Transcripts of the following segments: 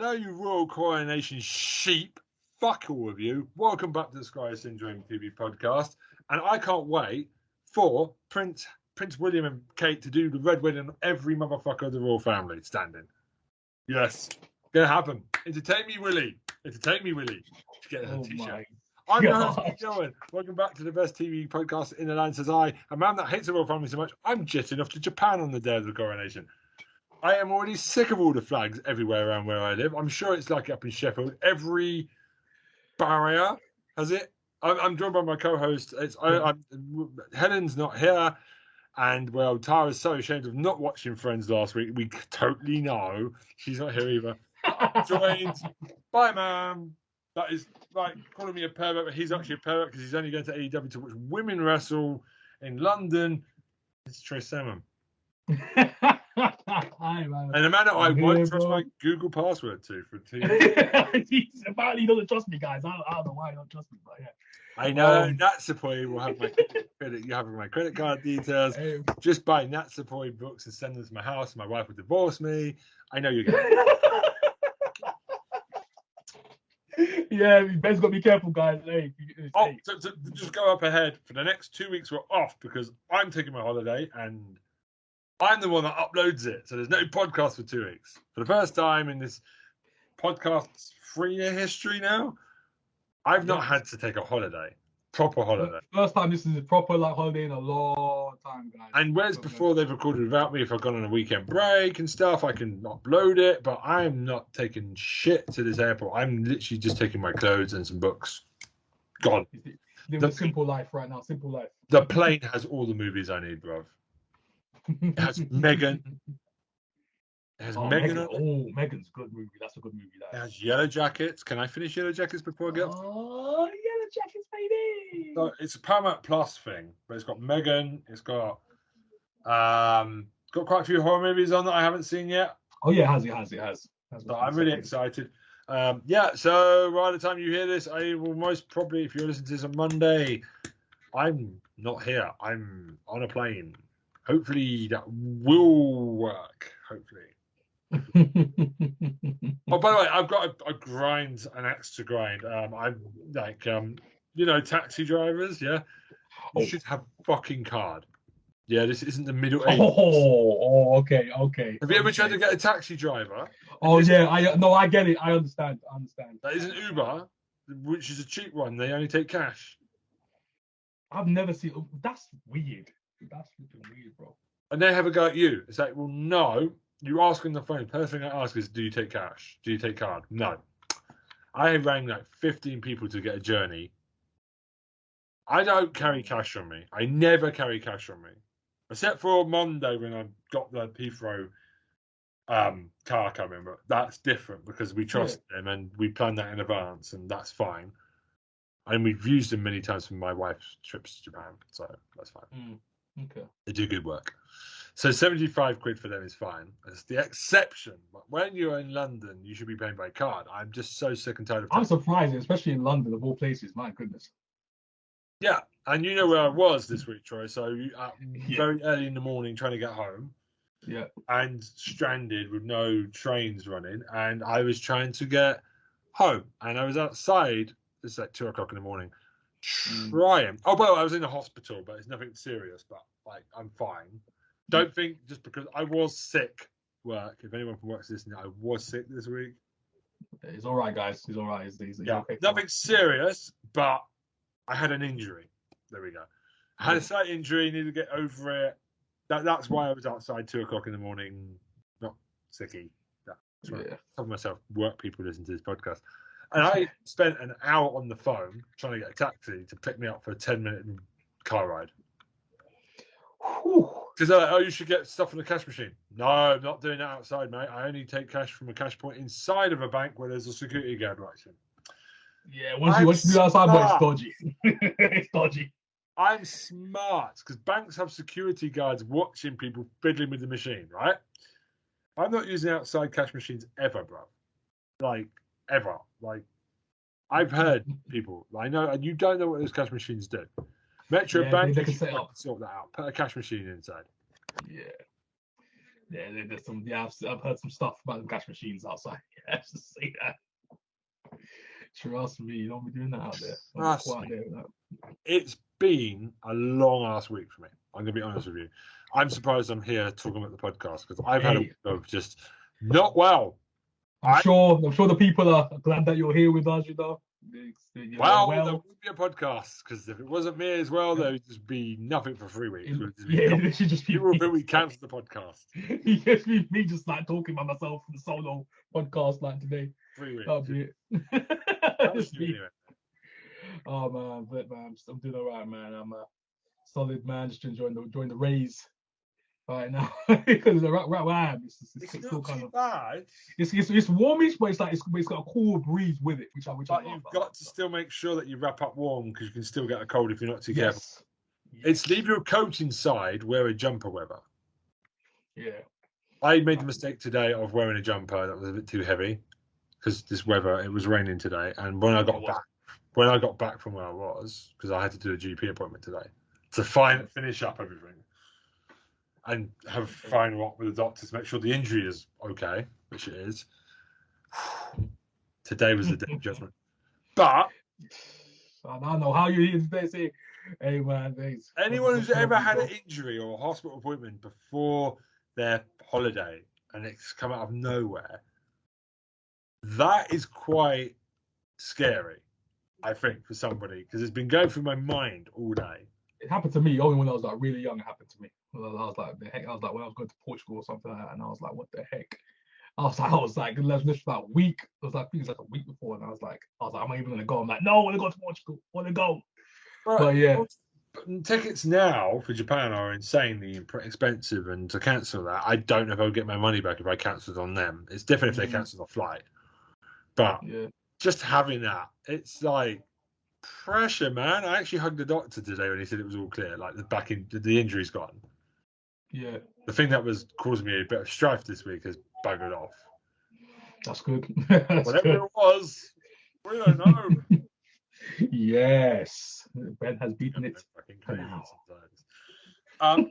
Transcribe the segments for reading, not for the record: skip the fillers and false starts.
Hello, you Royal Coronation sheep. Fuck all of you. Welcome back to the Sky Syndrome TV podcast. And I can't wait for Prince William and Kate to do the red wedding on every motherfucker of the royal family standing. Yes, gonna happen. Entertain me, Willie. Entertain me, Willie. Get a t-shirt. I'm your host, Helen. Welcome back to the best TV podcast in the land, says I, a man that hates the royal family so much, I'm jetting off to Japan on the day of the coronation. I am already sick of all the flags everywhere around where I live. I'm sure it's like up in Sheffield. Every barrier has it. I'm joined by my co-host. Helen's not here. And, well, Tara's so ashamed of not watching Friends last week. We totally know. She's not here either. Joined by a man that is like calling me a pervert, but he's actually a pervert because he's only going to AEW to watch women wrestle in London. It's Trey Salmon. Hi, man. And the man that I won't trust my Google password to for TV. Apparently he doesn't trust me, guys. I don't know why he don't trust me, but yeah. I know Natsupoi will have my credit. You have my credit card details. Hey. Just buy Natsupoi books and send them to my house. My wife will divorce me. I know you're going. Yeah, you best got to be careful, guys. Hey, to just go up ahead for the next 2 weeks. We're off because I'm taking my holiday and I'm the one that uploads it. So there's no podcast for 2 weeks. For the first time in this podcast's 3-year history now, I've not had to take a holiday. Proper holiday. First time this is a proper holiday in a long time, guys. And whereas before they've recorded without me, if I've gone on a weekend break and stuff, I can upload it, but I'm not taking shit to this airport. I'm literally just taking my clothes and some books. Gone. Living a simple life right now. Simple life. The plane has all the movies I need, bruv. It has Megan. It has Megan. Megan's a good movie. That's a good movie. It has Yellow Jackets. Can I finish Yellow Jackets before I get? Oh, Yellow Jackets, baby! So it's a Paramount Plus thing, but it's got Megan. It's got quite a few horror movies on that I haven't seen yet. Oh yeah, it has. So I'm really excited. So by the time you hear this, I will most probably, if you're listening to this on Monday, I'm not here. I'm on a plane. Hopefully that will work. Hopefully. Oh, by the way, I've got an axe to grind. I'm like, taxi drivers. Yeah, you should have fucking card. Yeah, this isn't the Middle Ages. Okay. Have you ever tried to get a taxi driver? Oh yeah, I get it. I understand. That isn't Uber, which is a cheap one. They only take cash. I've never seen. That's weird. That's flipping weird, bro. And they have a go at you. It's like, well, no. You ask on the phone. First thing I ask is, do you take cash? Do you take card? No. I rang like 15 people to get a journey. I don't carry cash on me. I never carry cash on me. Except for Monday when I got the Heathrow car coming. But that's different because we trust them and we plan that in advance, and that's fine. And we've used them many times for my wife's trips to Japan, so that's fine. Okay. They do good work. So 75 quid for them is fine. It's the exception. But when you're in London, you should be paying by card. I'm just so sick and tired of. I'm surprised, especially in London, of all places. My goodness. Yeah, and you know where I was this week, Troy. So very early in the morning, trying to get home. Yeah. And stranded with no trains running, and I was trying to get home, and I was outside. It's like 2:00 in the morning. Trying. Oh, by the way, I was in the hospital, but it's nothing serious. But I'm fine. Don't think just because I was sick. Work. If anyone from work's listening, I was sick this week. He's all right, guys. He's all right. He's okay. Nothing serious, but I had an injury. There we go. I had a slight injury. Needed to get over it. That's why I was outside 2:00 in the morning. Not sicky. That's right. Yeah. Tell myself, work people listen to this podcast. And I spent an hour on the phone trying to get a taxi to pick me up for a 10-minute car ride. Because they're like, oh, you should get stuff from the cash machine. No, I'm not doing that outside, mate. I only take cash from a cash point inside of a bank where there's a security guard watching. Yeah, once you do outside, but it's dodgy. It's dodgy. I'm smart because banks have security guards watching people fiddling with the machine, right? I'm not using outside cash machines ever, bro. Ever. I've heard people. I know, and you don't know what those cash machines do. Metro Bank, they can set up. Sort that out. Put a cash machine inside. Yeah. There's some. Yeah, I've heard some stuff about the cash machines outside. Yeah. have to say that. Trust me, you don't be doing that out there. Trust me. It's been a long ass week for me. I'm gonna be honest with you. I'm surprised I'm here talking about the podcast because I've had a week of just not well. I'm sure the people are glad that you're here with us, you know. Well, there wouldn't be a podcast because if it wasn't me as well, there would just be nothing for 3 weeks. It should just be people think we cancelled the podcast. It just be me just like talking by myself in the solo podcast like today. 3 weeks. That'll be it. Oh man, but man, I'm doing all right, man. I'm a solid man, just enjoying the rays right now because where I am, it's still kind of bad. It's warmish, but it's got a cool breeze with it, which But you've got to still make sure that you wrap up warm because you can still get a cold if you're not too careful. It's leave your coat inside, wear a jumper weather. Yeah. I made the mistake today of wearing a jumper that was a bit too heavy because this weather, it was raining today, and when I got back from where I was, because I had to do a GP appointment today to finish up everything and have a final walk with the doctor to make sure the injury is okay, which it is. Today was the day of judgment. But I don't know how you say, hey man, anyone who's ever had an injury or a hospital appointment before their holiday and it's come out of nowhere, that is quite scary, I think, for somebody, because it's been going through my mind all day. It happened to me only when I was like really young. It happened to me. I was like, the heck. I was like when I was going to Portugal or something like that, and I was like, what the heck? I was like, literally about a week. It was like, I think it was like a week before, and I was like, I'm not even gonna go. I'm like, no, I want to go to Portugal. I want to go. But yeah, tickets now for Japan are insanely expensive, and to cancel that, I don't know if I'll get my money back if I cancelled on them. It's different if they cancel the flight, but just having that, it's like pressure, man. I actually hugged the doctor today when he said it was all clear, like the injury's gone. Yeah. The thing that was causing me a bit of strife this week has buggered off. That's good. Whatever it was, we don't know. Yes. Ben has beaten it. But I'm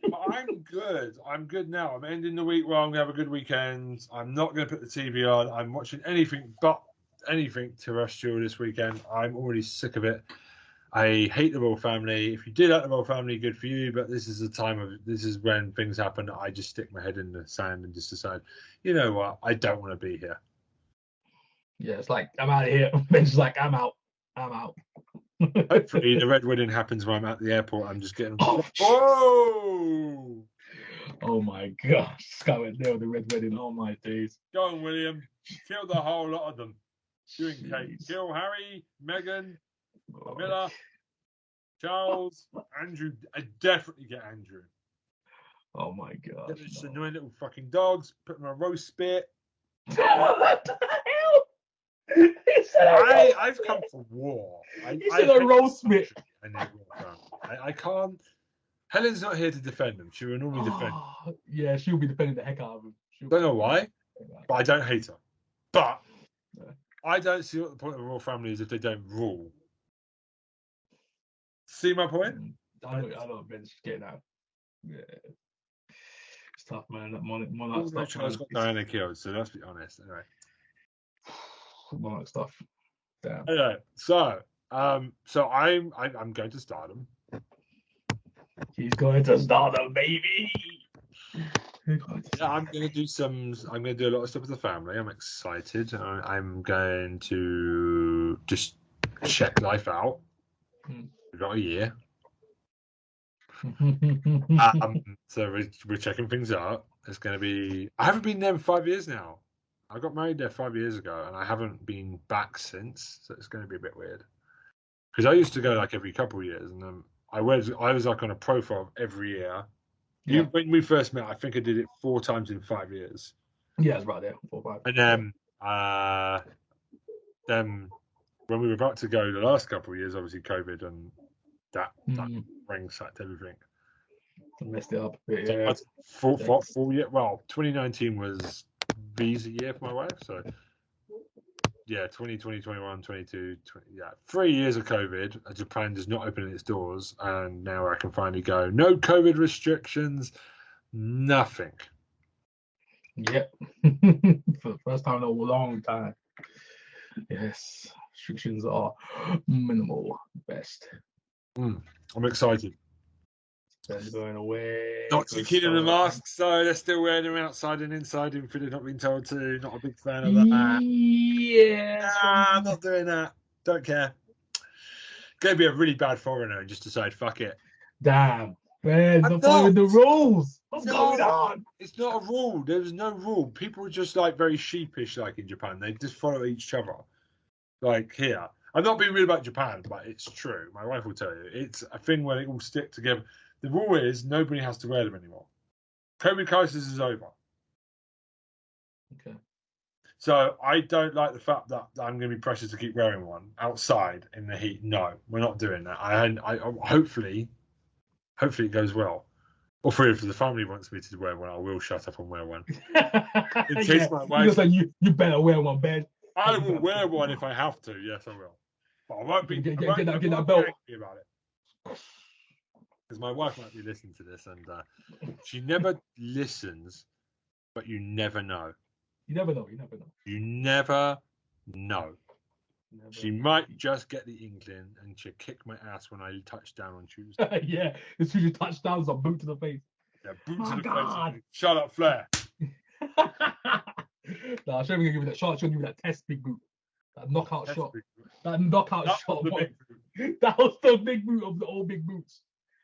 good. I'm good now. I'm ending the week well. I'm going to have a good weekend. I'm not going to put the TV on. I'm watching anything terrestrial this weekend. I'm already sick of it. I hate the Royal Family. If you did like the Royal Family, good for you. But this is when things happen. I just stick my head in the sand and just decide, you know what? I don't want to be here. Yeah, it's like, I'm out of here. Ben's just like, I'm out. Hopefully the red wedding happens when I'm at the airport. I'm just getting whoa! Oh my gosh, Scarlett there with the red wedding. Oh my days. Go on, William. Kill the whole lot of them. You and Kate. Kill Harry, Meghan, Camilla, Charles, Andrew. I definitely get Andrew. Oh my god. Get those annoying little fucking dogs. Put them on a roast spit. What the hell? I've come for war. He said a roast spit. I can't. Helen's not here to defend them. She will normally defend them. Yeah, she'll be defending the heck out of them. Don't know why, but I don't hate her. But I don't see what the point of the royal family is if they don't rule. See my point? I know Ben's getting out. Yeah. It's tough, man. That monarch stuff. Charles got Diana killed, so let's be honest. Anyway. Monarch stuff. Damn. Anyway, so I'm going to Stardom. He's going to Stardom, baby. Yeah, I'm going to do a lot of stuff with the family. I'm excited. I'm going to just check life out. We've got a year. So we're checking things out. It's going to be. I haven't been there in 5 years now. I got married there 5 years ago, and I haven't been back since. So it's going to be a bit weird. Because I used to go like every couple of years, and I was like on a profile every year. Yeah. When we first met, I think I did it 4 times in 5 years. Yeah, it's right there, 4 or 5. And then when we were about to go the last couple of years, obviously COVID and that ring-sacked everything. Messed it up a bit, yeah. Full year. Well, 2019 was visa year for my wife, so yeah, 2020, 21, 22, 20, yeah, 3 years of COVID. Japan is not opening its doors, and now I can finally go. No COVID restrictions, nothing. Yep. for the first time in a long time. Yes, restrictions are minimal. Best. I'm excited. They're going away. Not too keen on the masks, so they're still wearing them outside and inside, even if they're not being told to. Not a big fan of that. Yeah. I'm not doing that. Don't care. Gonna be a really bad foreigner and just decide, fuck it. Damn. Man, I'm not following the rules. What's No. going on? It's not a rule. There's no rule. People are just like very sheepish, like in Japan. They just follow each other. Like here. I'm not being rude about Japan, but it's true. My wife will tell you. It's a thing where they all stick together. The rule is nobody has to wear them anymore. COVID crisis is over. Okay. So I don't like the fact that I'm going to be pressured to keep wearing one outside in the heat. No, we're not doing that. I hopefully it goes well. Or if the family wants me to wear one, I will shut up and wear one. In case my wife, you better wear one, Ben. I will wear one if I have to. Yes, I will. But I won't be. Get I that won't belt. be angry about it. Because my wife might be listening to this, and she never listens, but you never know. You never know. You never know. You never know. Never She know. might just get the inkling, and she'll kick my ass when I touch down on Tuesday. Yeah, as soon as you touch down, it's a boot to the face. Yeah, boot to the God. face. Shut up, Flair. Nah, I'm sure we're gonna give you that shot. Should give you that test big boot, that knockout That's shot, big. that knockout That shot. was the Boy. big boot. That was the big boot of the old big boots.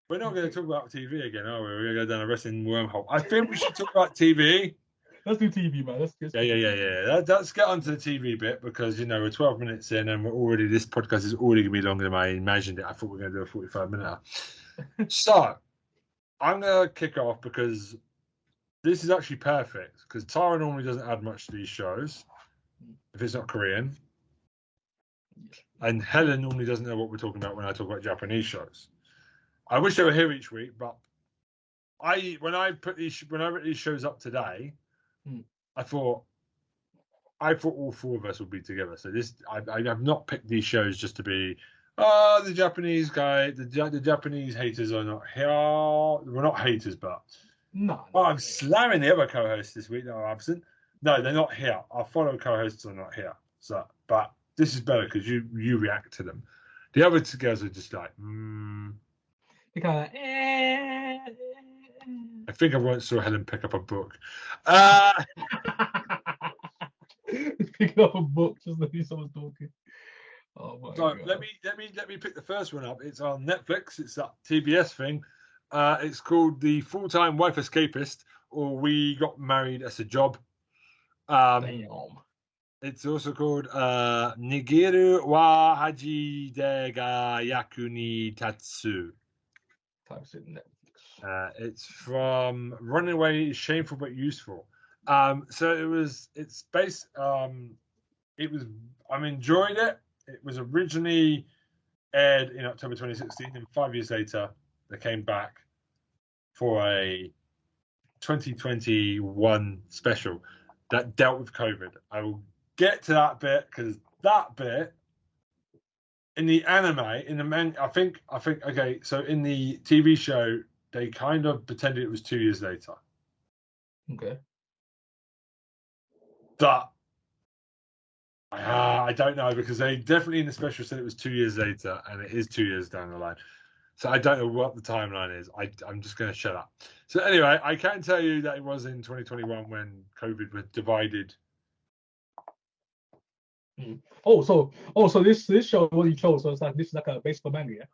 We're not going to talk about TV again, are we? We're going to go down a wrestling wormhole. I think we should talk about TV. Let's do TV, man. Yeah. Let's get onto the TV bit because, we're 12 minutes in and this podcast is already going to be longer than I imagined it. I thought we were going to do a 45-minute. So, I'm going to kick off because this is actually perfect because Tara normally doesn't add much to these shows if it's not Korean. And Helen normally doesn't know what we're talking about when I talk about Japanese shows. I wish they were here each week, but when I wrote these shows up today, I thought all four of us would be together. So I have not picked these shows just to be the Japanese guy. The Japanese haters are not here. We're not haters, but no. I'm slamming the other co-hosts this week that are absent. No, they're not here. Our fellow co-hosts are not here. So, but this is better because you react to them. The other two girls are just like, They kind of. I think I once saw Helen pick up a book. Picking up a book just like someone's talking. Oh my God. Let me pick the first one up. It's on Netflix. It's that TBS thing. It's called The Full-Time Wife Escapist, or We Got Married as a Job. Damn. It's also called Nigeru wa Haji de ga Yaku ni Tatsu. Types in Netflix. It's from Running Away is Shameful but Useful. So it's based. I enjoyed it. It was originally aired in October 2016, and 5 years later, they came back for a 2021 special that dealt with COVID. I will get to that bit because that bit in the anime, I think, okay, so in the TV show, they kind of pretended it was 2 years later. Okay. But I don't know because they definitely in the special said it was 2 years later, and it is 2 years down the line. So I don't know what the timeline is. I'm just going to shut up. So anyway, I can tell you that it was in 2021 when COVID was divided. So this show what you chose, so this is like a based on manga, yeah?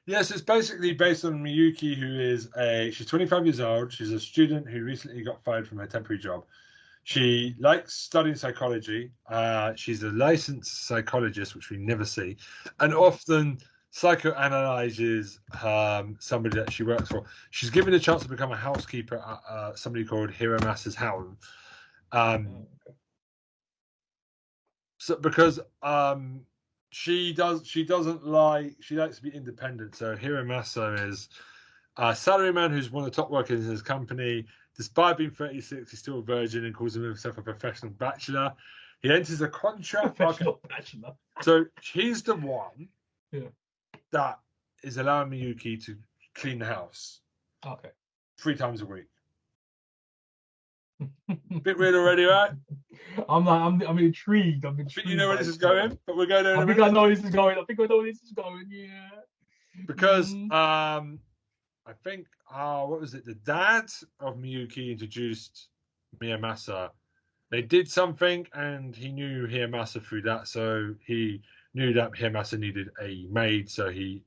Yes, it's basically based on Miyuki, she's 25 years old. She's a student who recently got fired from her temporary job. She likes studying psychology. She's a licensed psychologist, which we never see, and often psychoanalyzes somebody that she works for. She's given a chance to become a housekeeper at somebody called Hiramasa's house. So because she likes to be independent. So Hiramasa is a salaryman who's one of the top workers in his company. Despite being 36, he's still a virgin and calls himself a professional bachelor. He enters a contract. Professional bachelor. So he's the one that is allowing Miyuki to clean the house. Okay. 3 times a week. Bit weird already, right? I'm intrigued. I'm I intrigued. think you know where by this this is trailer. going, but we're going there in I a think I minute. know where this is going. I think I know where this is going. Yeah. Because I think what was it? The dad of Miyuki introduced Miyamasa. They did something, and he knew Miyamasa through that, so he knew that Miyamasa needed a maid, so he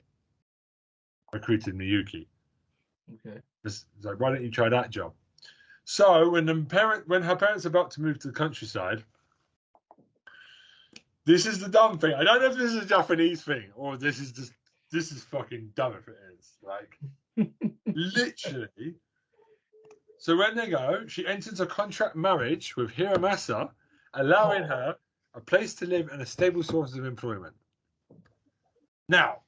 recruited Miyuki. Okay. It's like, why don't you try that job? So when her parents are about to move to the countryside, this is the dumb thing. I don't know if this is a Japanese thing or this is fucking dumb if it is. Like literally. So when they go, she enters a contract marriage with Hiramasa, allowing her a place to live and a stable source of employment. Now,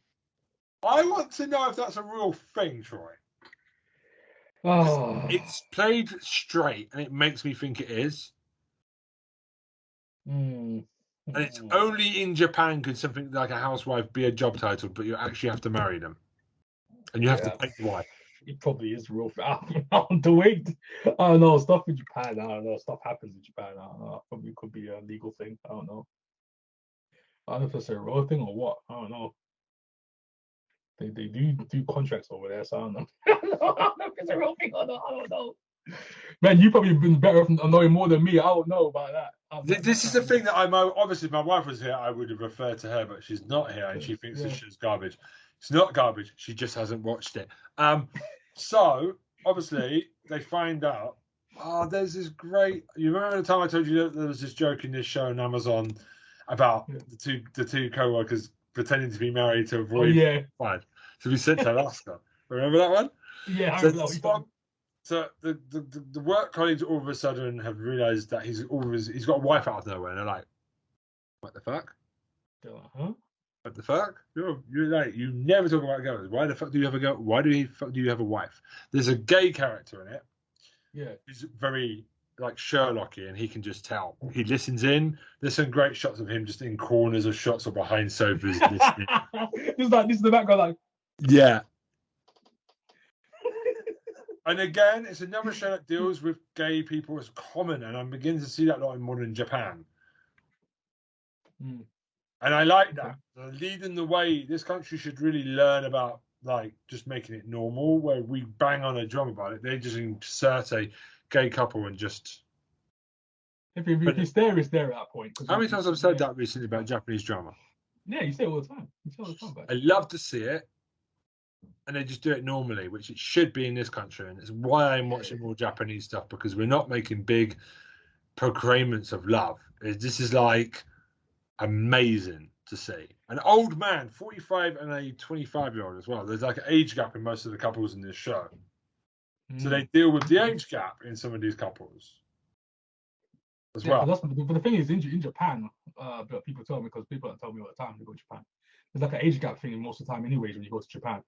I want to know if that's a real thing, Troy. Oh. It's played straight, and it makes me think it is. And it's only in Japan could something like a housewife be a job title, but you actually have to marry them, and you have to take the wife. It probably is real. The way I don't know stuff in Japan. I don't know stuff happens in Japan. I don't know. Probably could be a legal thing. I don't know. I don't know if it's a real thing or what. I don't know. They do contracts over there, so I don't know. I don't know if it's a real thing or not. I don't know. Man, you probably been better off knowing more than me. I don't know about that. This is the thing that I'm obviously if my wife was here, I would have referred to her, but she's not here, and she thinks this shit's garbage. It's not garbage. She just hasn't watched it. So obviously they find out. Oh, there's this great. You remember the time I told you that there was this joke in this show on Amazon about the two co-workers pretending to be married to avoid to be sent to Alaska. Remember that one? Yeah, I So remember this one. So the work colleagues all of a sudden have realised that he's got a wife out of nowhere, and they're like, "What the fuck? Huh? What the fuck? You're like you never talk about girls. Why the fuck do you have a girl? Why do you have a wife?" There's a gay character in it. Yeah, he's very like Sherlocky, and he can just tell. He listens in. There's some great shots of him just in corners of shots or behind sofas listening. This is the background, like yeah. And again, it's another show that deals with gay people as common, and I'm beginning to see that a lot in modern Japan. And I like that. Leading the way, this country should really learn about like just making it normal, where we bang on a drum about it. They just insert a gay couple and just. If it's there, it's there at that point. How many times I've said that recently about Japanese drama? Yeah, you say it all the time. You say it all the time. I love to see it. And they just do it normally, which it should be in this country. And it's why I'm watching more Japanese stuff, because we're not making big proclaimants of love. This is like amazing to see. An old man, 45, and a 25-year-old as well. There's like an age gap in most of the couples in this show. So they deal with the age gap in some of these couples as well. But the thing is, in Japan, but people tell me, because people tell me all the time they go to Japan. There's like an age gap thing most of the time, anyways, when you go to Japan.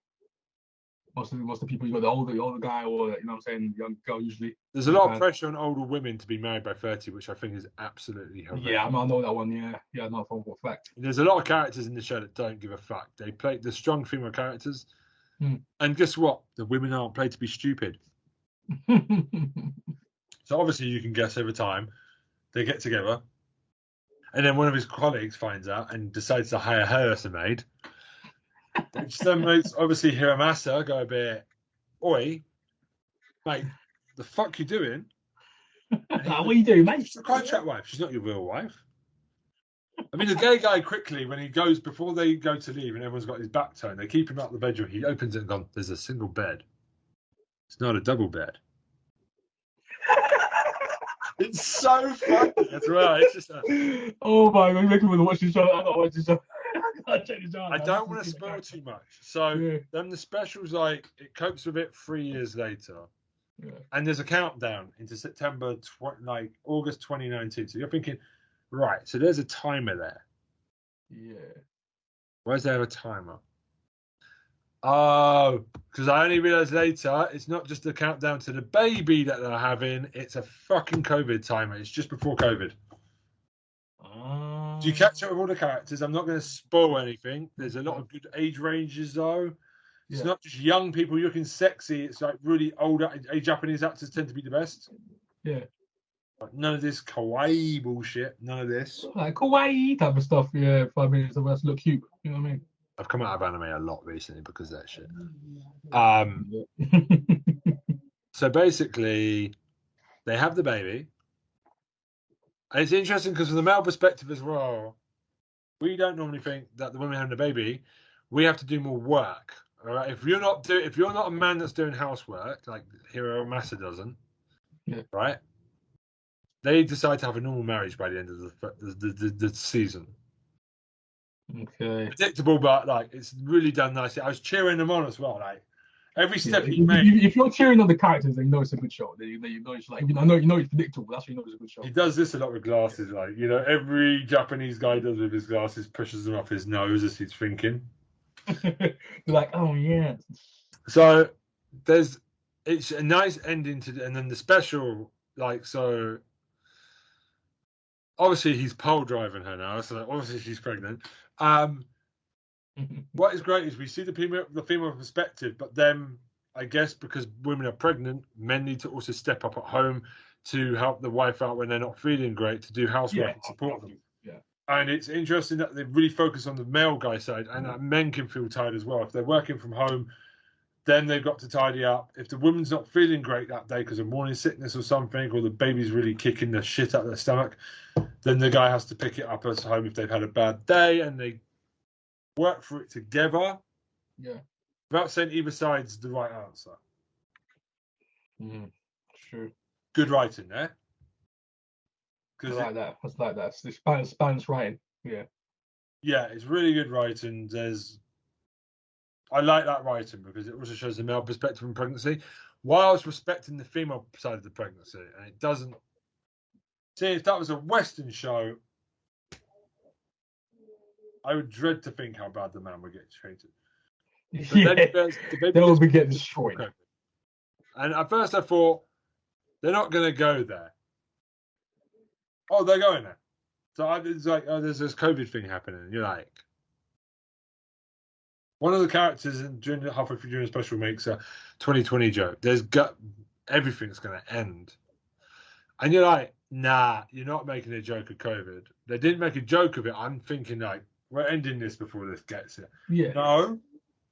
Most of the people, you got the older guy, or you know what I'm saying, young girl usually. There's a lot of pressure on older women to be married by 30, which I think is absolutely horrendous. Yeah, I know that one. Yeah, not for a fact. There's a lot of characters in the show that don't give a fuck. They play the strong female characters, and guess what? The women aren't played to be stupid. So obviously, you can guess over time they get together, and then one of his colleagues finds out and decides to hire her as a maid. Which then makes obviously Hiramasa go a bit, "Oi, mate, the fuck you doing?" What are you doing, mate? She's a contract wife. She's not your real wife. I mean, the gay guy quickly, when he goes, before they go to leave and everyone's got his back turned, they keep him out of the bedroom. He opens it and goes, "There's a single bed. It's not a double bed." It's so funny as well. It's just oh my god, you're making me watch this show. I gotta watch this show. I don't want to spoil too much. So then the special's like, it copes with it 3 years later. Yeah. And there's a countdown into September, like August 2019. So you're thinking, right, so there's a timer there. Yeah. Why does there have a timer? Oh, because I only realised later it's not just the countdown to the baby that they're having, it's a fucking COVID timer. It's just before COVID. Do you catch up with all the characters? I'm not going to spoil anything. There's a lot of good age ranges, though. It's not just young people looking sexy. It's like really old Japanese actors tend to be the best. Yeah. None of this kawaii bullshit. None of this. Like kawaii type of stuff. Yeah, 5 minutes of us look cute. You know what I mean? I've come out of anime a lot recently because of that shit. So basically, they have the baby. And it's interesting because from the male perspective as well, we don't normally think that the women having the baby, we have to do more work. All right. If you're not a man that's doing housework, like Hiro Masa doesn't, right? They decide to have a normal marriage by the end of the season. Okay. Predictable, but like it's really done nicely. I was cheering them on as well. Like every step he made. If you're cheering on the characters, then you know it's a good show. Then you know it's like, I know it's predictable. That's when you know it's a good show. He does this a lot with glasses, like every Japanese guy does with his glasses, pushes them up his nose as he's thinking. They're like, oh yeah. So it's a nice ending to, and then the special, like, so obviously he's pole driving her now, so obviously she's pregnant. What is great is we see the female perspective, but then I guess because women are pregnant, men need to also step up at home to help the wife out when they're not feeling great, to do housework and support them. Yeah. And it's interesting that they really focus on the male guy side, and that men can feel tired as well. If they're working from home, then they've got to tidy up. If the woman's not feeling great that day because of morning sickness or something, or the baby's really kicking the shit out of their stomach, then the guy has to pick it up at home if they've had a bad day, and they work for it together. Yeah. Without saying either side's the right answer. True. Good writing there. I like that. It's like that. It's Spanish writing. Yeah. Yeah, it's really good writing. I like that writing because it also shows the male perspective in pregnancy, whilst respecting the female side of the pregnancy. And it doesn't. See, if that was a Western show, I would dread to think how bad the man would get treated. They will be getting destroyed. Okay. And at first I thought, they're not going to go there. Oh, they're going there. So it's like, oh, there's this COVID thing happening. And you're like, one of the characters halfway through during the special makes a 2020 joke. Everything's going to end. And you're like, nah, you're not making a joke of COVID. They didn't make a joke of it. I'm thinking like, we're ending this before this gets here. Yeah. No.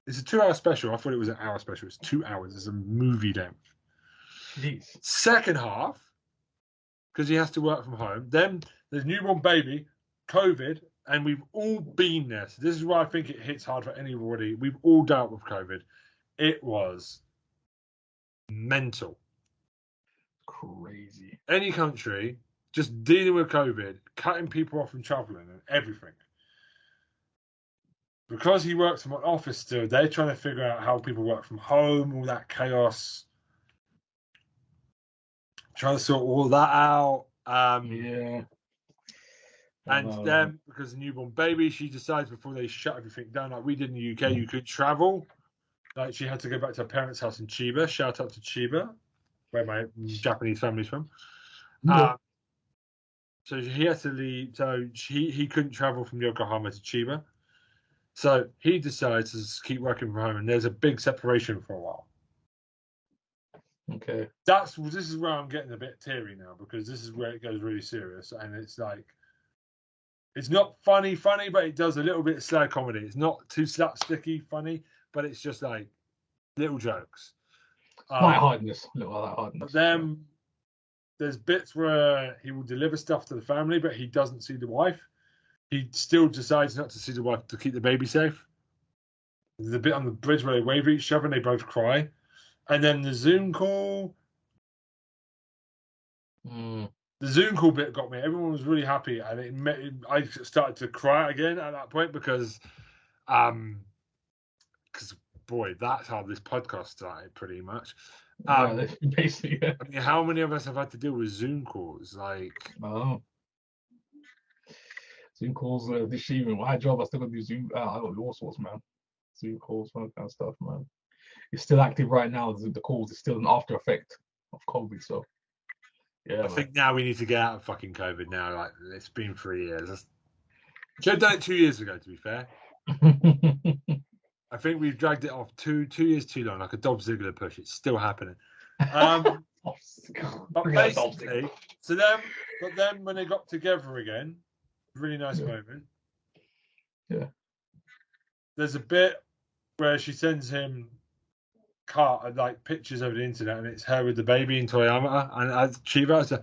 It's a 2-hour special. I thought it was an hour special. It's 2 hours. It's a movie length. Jeez. Second half, because he has to work from home. Then there's newborn baby, COVID, and we've all been there. So this is why I think it hits hard for anybody. We've all dealt with COVID. It was mental. Crazy. Any country just dealing with COVID, cutting people off from traveling and everything. Because he works from an office still, they're trying to figure out how people work from home, all that chaos. Trying to sort all that out. Yeah. And then, because the newborn baby, she decides before they shut everything down, like we did in the UK, you could travel. Like she had to go back to her parents' house in Chiba. Shout out to Chiba, where my Japanese family's from. So he had to leave. So he couldn't travel from Yokohama to Chiba. So he decides to keep working from home, and there's a big separation for a while. Okay. This is where I'm getting a bit teary now, because this is where it goes really serious, and it's like, it's not funny, but it does a little bit of sly comedy. It's not too slapsticky funny, but it's just like little jokes. Lightheartedness. But then there's bits where he will deliver stuff to the family, but he doesn't see the wife. He still decides not to see the wife to keep the baby safe. There's a bit on the bridge where they wave at each other and they both cry. And then the Zoom call. The Zoom call bit got me. Everyone was really happy, and I started to cry again at that point because boy, that's how this podcast started, pretty much. Basically, yeah. I mean, how many of us have had to deal with Zoom calls? Zoom calls this year. My job, I still got to do Zoom. I got to do all sorts, man. Zoom calls, all that kind of stuff, man. It's still active right now. The calls is still an after effect of COVID. So, yeah. I think now we need to get out of fucking COVID now. Like, it's been 3 years. Should have done it 2 years ago, to be fair. I think we've dragged it off 2 years too long, like a Dolph Ziggler push. It's still happening. But basically, But then when they got together again, really nice moment. Yeah. There's a bit where she sends him like pictures over the internet, and it's her with the baby in Toyama, and she writes,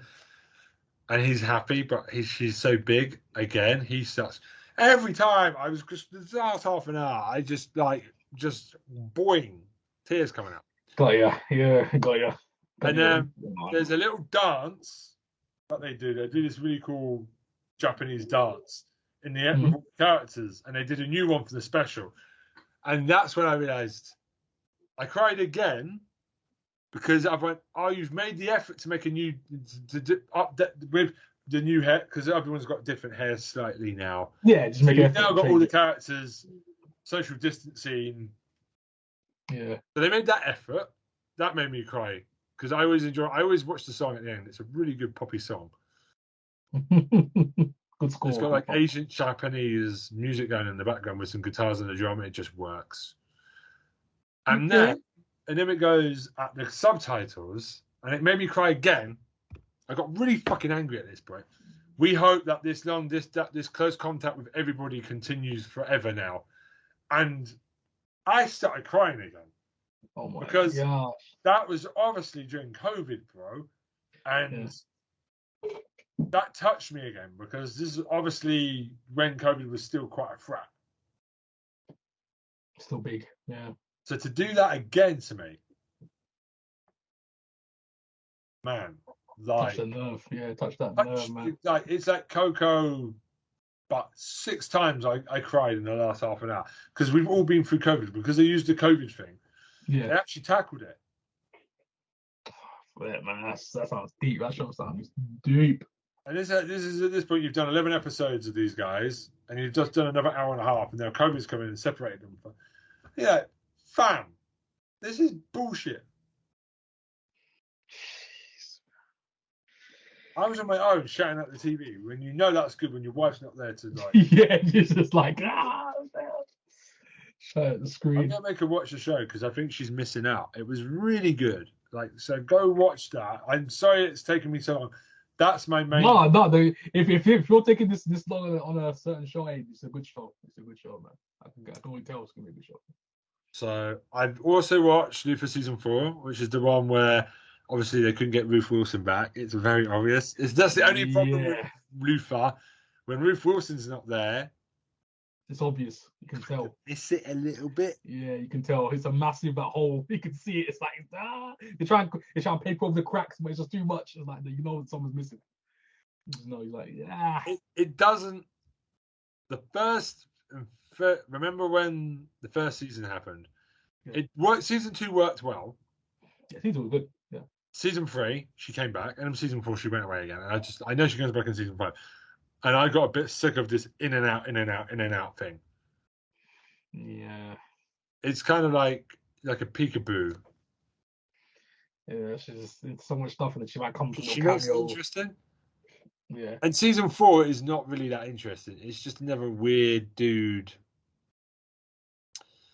and he's happy, but she's so big again. He starts every time. I was just the last half an hour. I just boing, tears coming out. Got ya, yeah, got ya. And then there's a little dance that they do. They do this really cool Japanese dance in the end with all the characters, and they did a new one for the special. And that's when I realised I cried again because I went, "Oh, you've made the effort to make a new update with the new hair because everyone's got different hair slightly now." Yeah, just make you've now got all the characters, social distancing. Yeah. So they made that effort. That made me cry because I always watch the song at the end. It's a really good poppy song. Good score. It's got like ancient Japanese music going in the background with some guitars and a drum. It just works. And then it goes at the subtitles, and it made me cry again. I got really fucking angry at this point. We hope that this close contact with everybody continues forever now. And I started crying again. Oh my because gosh. that was obviously during COVID, bro. And that touched me again because this is obviously when COVID was still quite a threat. Still big, yeah. So to do that again to me, man, like touch the nerve, touch that nerve, man. It's like Coco, but 6 times I cried in the last half an hour because we've all been through COVID because they used the COVID thing. Yeah, they actually tackled it. Yeah, man, that sounds deep. That show sounds deep. And this is at this point you've done 11 episodes of these guys, and you've just done another hour and a half, and now COVID's come in and separated them. Yeah, fam, this is bullshit. I was on my own shouting at the TV when you know that's good when your wife's not there to like. Yeah, it's just like shout at the screen. I'm gonna make her watch the show because I think she's missing out. It was really good. So go watch that. I'm sorry it's taken me so long. That's my main. No. If you're taking this long on a certain show, it's a good show. It's a good show, man. I can already tell it's gonna be a good show. So I've also watched Luther season 4, which is the one where obviously they couldn't get Ruth Wilson back. It's very obvious. That's the only problem with Luther. When Ruth Wilson's not there, it's obvious. You can tell. Miss it a little bit. Yeah, you can tell. It's a massive hole. You can see it. It's like they're trying to paper over the cracks, but it's just too much. It's like that someone's missing. You're like, It doesn't. The first. Remember when the first season happened? Yeah. It worked. Season 2 worked well. Yeah, season was good. Yeah. Season 3, she came back, and in season 4, she went away again. And I know she goes back in season 5, and I got a bit sick of this in and out thing. Yeah. It's kind of like a peekaboo. Yeah, it's so much stuff, and she might come from. She makes it interesting. Yeah. And season 4 is not really that interesting. It's just another weird dude.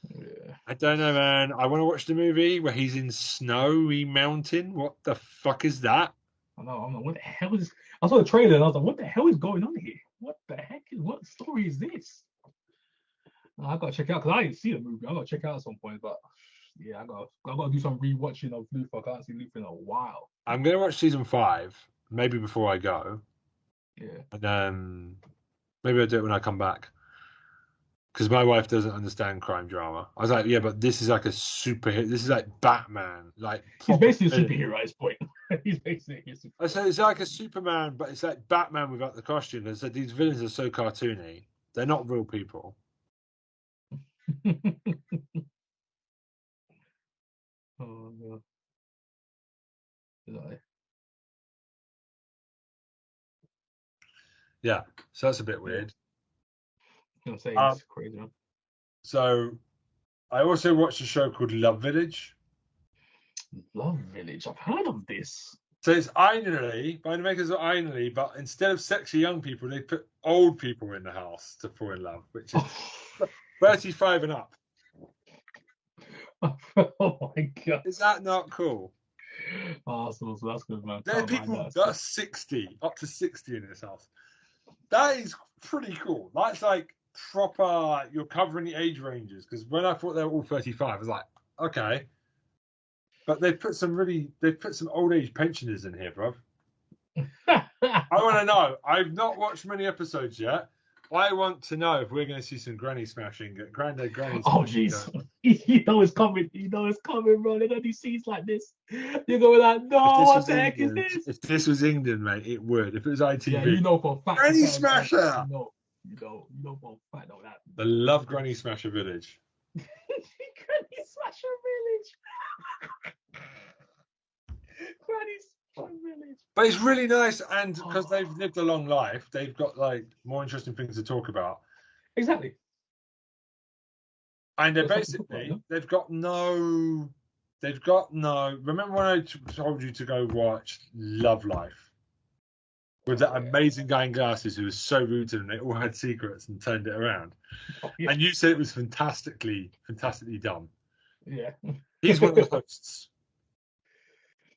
Yeah. I don't know, man. I want to watch the movie where he's in snowy mountain. What the fuck is that? I'm like, what the hell is? I saw the trailer and I was like, what the hell is going on here? What story is this? I gotta check it out because I didn't see the movie. I gotta check it out at some point, but yeah, I gotta do some rewatching of Luther. I can't see Luther in a while. I'm gonna watch season 5 maybe before I go. Yeah. And maybe I'll do it when I come back. Because my wife doesn't understand crime drama. I was like, yeah, but this is like a superhero. This is like Batman. Like he's basically a superhero at this point. He's basically a superhero. I said it's like a Superman, but it's like Batman without the costume. I said these villains are so cartoony. They're not real people. Oh no. Yeah, so that's a bit weird. I'm saying it's crazy. So I also watched a show called Love Village. Love Village. I've heard of this. So it's Ainley, by the makers of Ainley, but instead of sexy young people, they put old people in the house to fall in love, which is 35 and up. Oh my god. Is that not cool? Oh, so that's good, man. There are Can't mind people that. that are 60, up to 60 in this house. That is pretty cool. That's like proper, you're covering the age ranges. Because when I thought they were all 35, I was like, okay. But they've put some old age pensioners in here, bro. I want to know. I've not watched many episodes yet. I want to know if we're going to see some granny smashing, granddad granny Oh, smashing. jeez. You know it's coming. You know it's coming, bro. They're going to do scenes like this. You're going like, no, what the heck is this? If this was England, mate, it would. If it was ITV. Yeah, you know for a fact. Granny Smasher! You know for a fact that. I love Granny Smasher Village. Granny Smasher Village. Granny Smasher Village. But it's really nice, and because they've lived a long life, they've got like more interesting things to talk about. Exactly. And they're basically, they've got no. Remember when I told you to go watch Love Life with that amazing guy in glasses who was so rude to them? They all had secrets and turned it around. Oh, yeah. And you said it was fantastically done. Yeah. He's one of the hosts.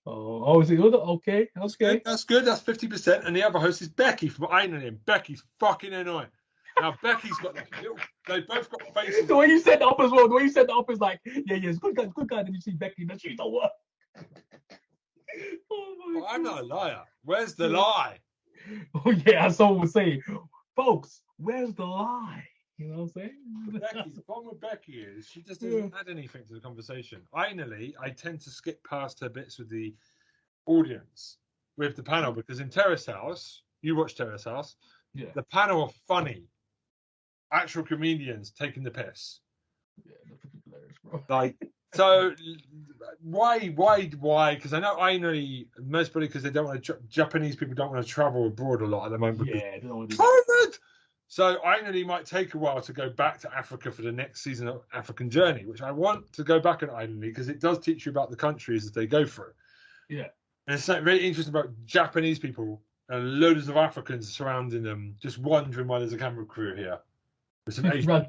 Is he good? Okay. That's good. That's 50%. And the other host is Becky from Ireland. Becky's fucking annoying. Now Becky's got like little. They both got faces. The way you set it up as well. The way you set it up is like, yeah, it's good guy. Then you see Becky, but she don't work. Well, I'm not a liar. Where's the lie? Oh yeah, as someone would say, folks, where's the lie? You know what I'm saying? The problem with Becky is she just doesn't add anything to the conversation. I tend to skip past her bits with the audience, with the panel, because in Terrace House, you watch Terrace House, the panel are funny. Actual comedians taking the piss. Yeah, that's hilarious, bro. Like, so why? Because I know mostly because they don't want to. Japanese people don't want to travel abroad a lot at the moment. Yeah, they don't want to do COVID. So Ainley might take a while to go back to Africa for the next season of African Journey, which I want to go back on Ainley because it does teach you about the countries that they go through. Yeah, and it's something very interesting about Japanese people and loads of Africans surrounding them, just wondering why there's a camera crew here.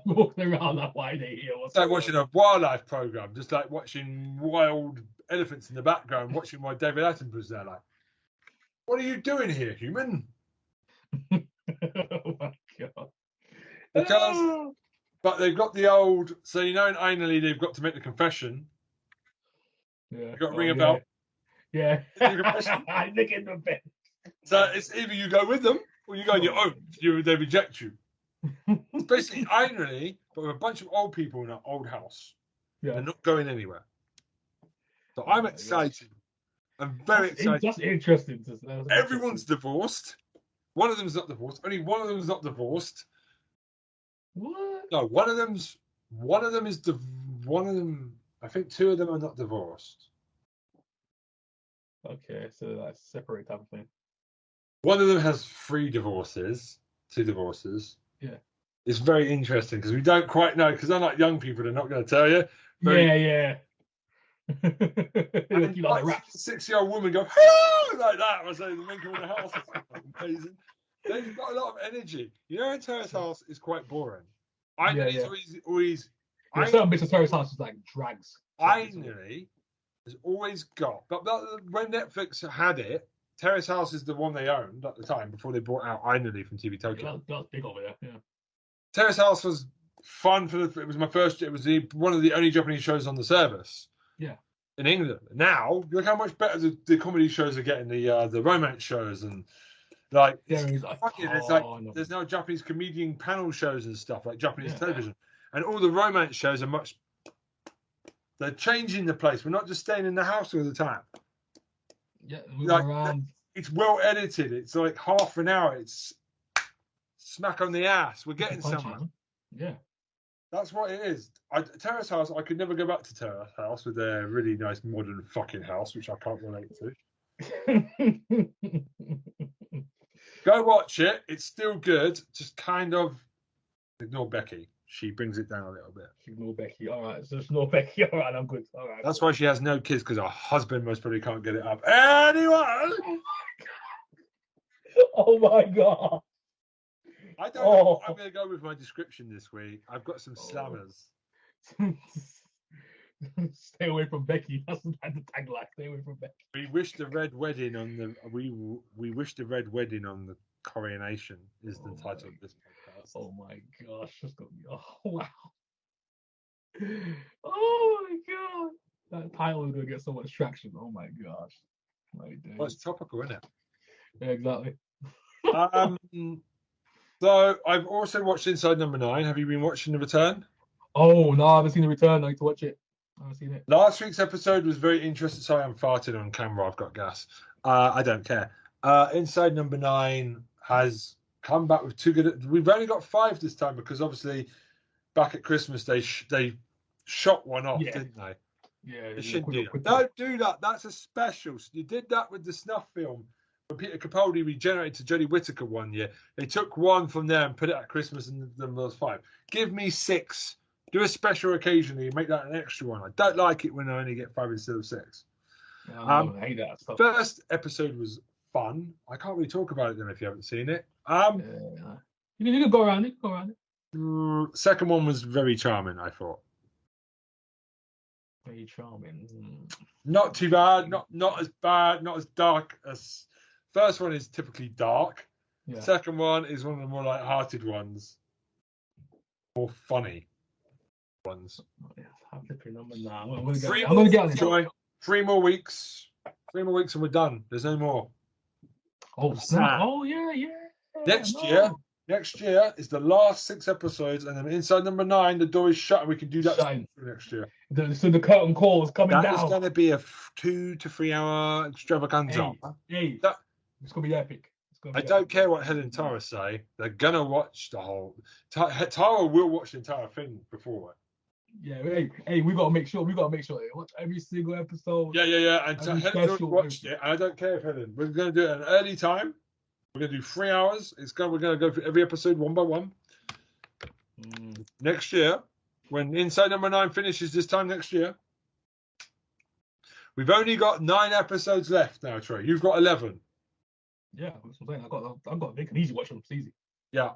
Walking around like why they here. It's like watching a wildlife program, just like watching wild elephants in the background, watching why David Attenborough's there. Like, what are you doing here, human? Oh my god! But they've got the old. So in Ainley, they've got to make the confession. Yeah, you've got to ring a bell. Yeah, I think in the bed. So it's either you go with them or you go on your own. They reject you. It's basically Ainley, but with a bunch of old people in an old house. Yeah. They're not going anywhere. So I'm excited. I'm very excited. That's interesting. Everyone's divorced. One of them's not divorced. Only one of them's not divorced. What? No, one of them. I think two of them are not divorced. Okay, so like separate type of thing. One of them has two divorces. Yeah. It's very interesting because we don't quite know, because unlike young people, they're not going to tell you. Yeah. And like a 6-year-old woman go, hello, like that. I say the men come in the house. It's amazing. They've got a lot of energy. In Terrace House is quite boring. Always. Certain bits of Terrace House is like drags. Ainley has always got, but when Netflix had it, Terrace House is the one they owned at the time before they brought out Ainley from TV Tokyo. That's big over there. Yeah. Terrace House was fun it was my first. It was one of the only Japanese shows on the service. Yeah. In England. Now look how much better the comedy shows are getting. The romance shows and like there's no Japanese comedian panel shows and stuff like Japanese television, and all the romance shows are they're changing the place. We're not just staying in the house all the time. Yeah, around. It's well edited. It's like half an hour. It's smack on the ass. We're getting somewhere. Yeah. That's what it is. Terrace House, I could never go back to Terrace House with their really nice modern fucking house, which I can't relate to. Go watch it. It's still good. Just kind of ignore Becky. She brings it down a little bit. Ignore Becky. All right. So ignore Becky. All right. I'm good. All right. That's why she has no kids, because her husband most probably can't get it up. Anyone? Oh my god. I don't know what I'm going to go with my description this week. I've got some slammers. Stay away from Becky. That's the tagline. Stay away from Becky. We wish the red wedding on the we wish the red wedding on the coronation is the title of this podcast. Oh my gosh, that's gonna be wow. Oh my god, that title is gonna get so much traction. Oh my gosh, Well, it's topical, isn't it? Yeah, exactly. So I've also watched Inside Number 9. Have you been watching The Return? Oh no, I haven't seen The Return. I need to watch it. I haven't seen it. Last week's episode was very interesting. Sorry, I'm farting on camera. I've got gas. I don't care. Inside Number 9 has come back with 2 good. We've only got 5 this time because obviously back at Christmas they shot one off, didn't they? Yeah. They shouldn't do that. Don't do that. That's a special. You did that with the snuff film. When Peter Capaldi regenerated to Jodie Whittaker one year, they took one from there and put it at Christmas, and then there was 5. Give me 6. Do a special occasionally and make that an extra one. I don't like it when I only get 5 instead of 6. I hate that stuff. First episode was fun. I can't really talk about it then if you haven't seen it. You can go around it. Second one was very charming, I thought. Very charming. Not too bad. Not as bad. Not as dark as. First one is typically dark. Yeah. Second one is one of the more light-hearted ones. More funny ones. I'm gonna get on it. 3 more weeks. 3 more weeks and we're done. There's no more. Oh snap! Oh yeah. Next year is the last 6 episodes, and then Inside Number 9, the door is shut, and we can do that next year. So the curtain call is coming down. That is going to be a 2 to 3 hour extravaganza. It's going to be epic. I don't care what Helen and Tara say. They're going to watch the whole. Tara will watch the entire thing before. Yeah, we got to make sure. They watch every single episode. Yeah. And Helen's already watched it. And I don't care if Helen. We're going to do it at an early time. We're going to do 3 hours. We're going to go through every episode one by one. Next year, when Inside Number 9 finishes this time next year, we've only got 9 episodes left now, Troy. You've got 11. Yeah, that's what I'm saying. I've got they can easily watch them. It's easy. Yeah.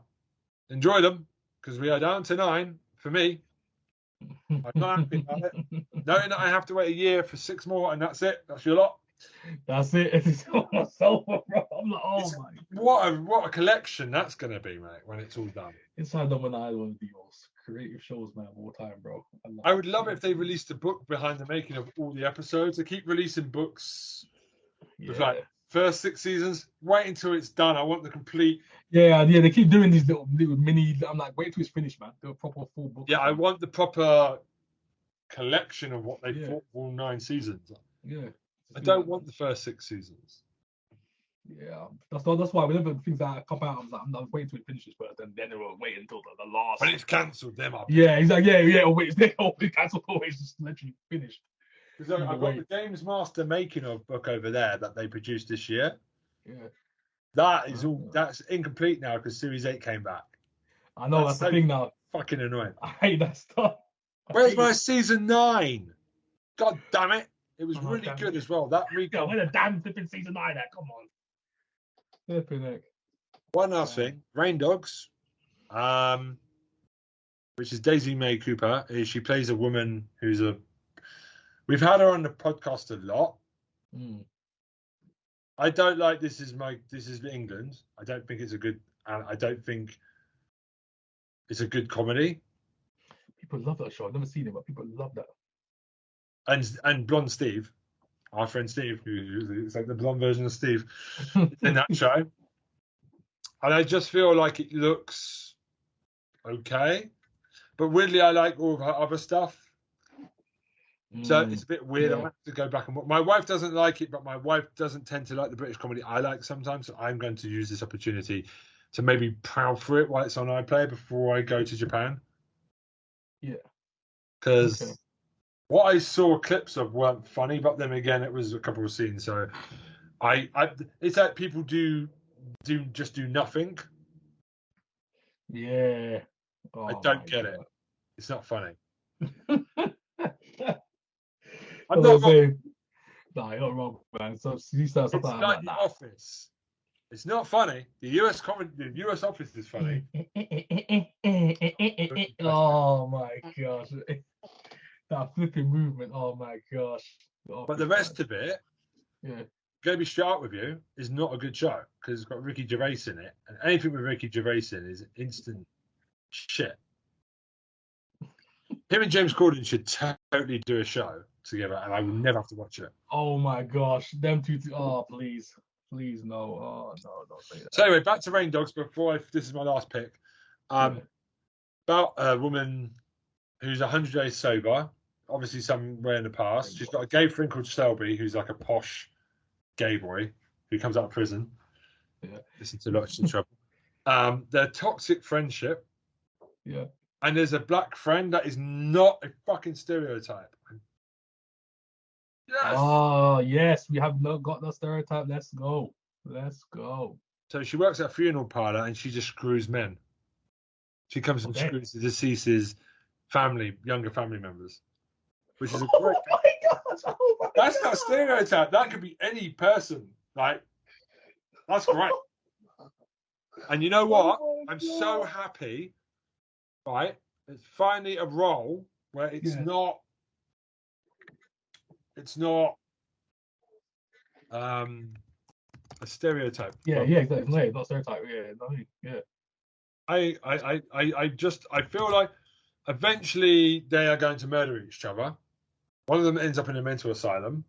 Enjoy them, because we are down to 9 for me. I'm not happy about it. Knowing that I have to wait a year for 6 more, and that's it. That's your lot. That's it. It's almost over, bro. I'm like, what a collection that's going to be, mate, when it's all done. Inside Number 9 is one of the most creative shows, man, of all time, bro. I would love it if they released a book behind the making of all the episodes. They keep releasing books with first 6 seasons. Wait until it's done. I want the complete. Yeah. They keep doing these little mini. I'm like, wait till it's finished, man. Do a proper full book. Yeah, I want the proper collection of what they fought for all 9 seasons. Yeah. I don't want the first 6 seasons. Yeah, that's why whenever things that come out, I'm waiting till it finishes first, and then they'll wait until the last. When it's cancelled, them up. Yeah, exactly. Yeah. Always cancelled. Always just literally finished. Because I've got the Games Master making of book over there that they produced this year. Yeah. That is all. That's incomplete now because Series 8 came back. I know that's the thing now. Fucking annoying. I hate that stuff. Where's my season 9? God damn it! It was really good as well. That recon. Where's the damn flipping season 9 at? Come on. Flipping heck. One last thing. Rain Dogs, which is Daisy May Cooper. She plays a woman who's a. We've had her on the podcast a lot. I don't like This Is England. I don't think it's a good. I don't think it's a good comedy. People love that show. I've never seen it, but people love that. And Blonde Steve, our friend Steve, who's like the blonde version of Steve, in that show. And I just feel like it looks okay. But weirdly, I like all of her other stuff. So it's a bit weird. I have to go back and watch. My wife doesn't like it, but my wife doesn't tend to like the British comedy I like sometimes. So I'm going to use this opportunity to maybe prowl through it while it's on iPlayer before I go to Japan. Yeah. Because what I saw clips of weren't funny, but then again, it was a couple of scenes. So it's like people do nothing. Yeah. I don't get it. It's not funny. I'm not wrong. No, you're not wrong, man. So you start it's like The Office. It's not funny. The US Office is funny. Oh my gosh. That flipping movement. Oh my gosh. But the rest of it, yeah. go be straight up with you, is not a good show because it's got Ricky Gervais in it, and anything with Ricky Gervais in is instant shit. Him and James Corden should totally do a show together, and I would never have to watch it. Oh my gosh, them two. Oh please, please no. Oh no, don't say that. So anyway, back to Rain Dogs. This is my last pick. About a woman who's 100 days sober, obviously somewhere in the past. She's got a gay friend called Selby, who's like a posh gay boy who comes out of prison. Yeah. Listen to lots of trouble. Their toxic friendship. Yeah. And there's a black friend that is not a fucking stereotype. Yes. Oh yes, we have not got the stereotype. Let's go. Let's go. So she works at a funeral parlor and she just screws men. She comes and screws the deceased's family, younger family members, which is a great. Oh my gosh! Oh my That's not a stereotype. That could be any person. Like, that's great. And you know what? I'm so happy. Right? It's finally a role where it's not. It's not. A stereotype. Yeah, exactly. No, not stereotype. Yeah. I feel like eventually they are going to murder each other. One of them ends up in a mental asylum.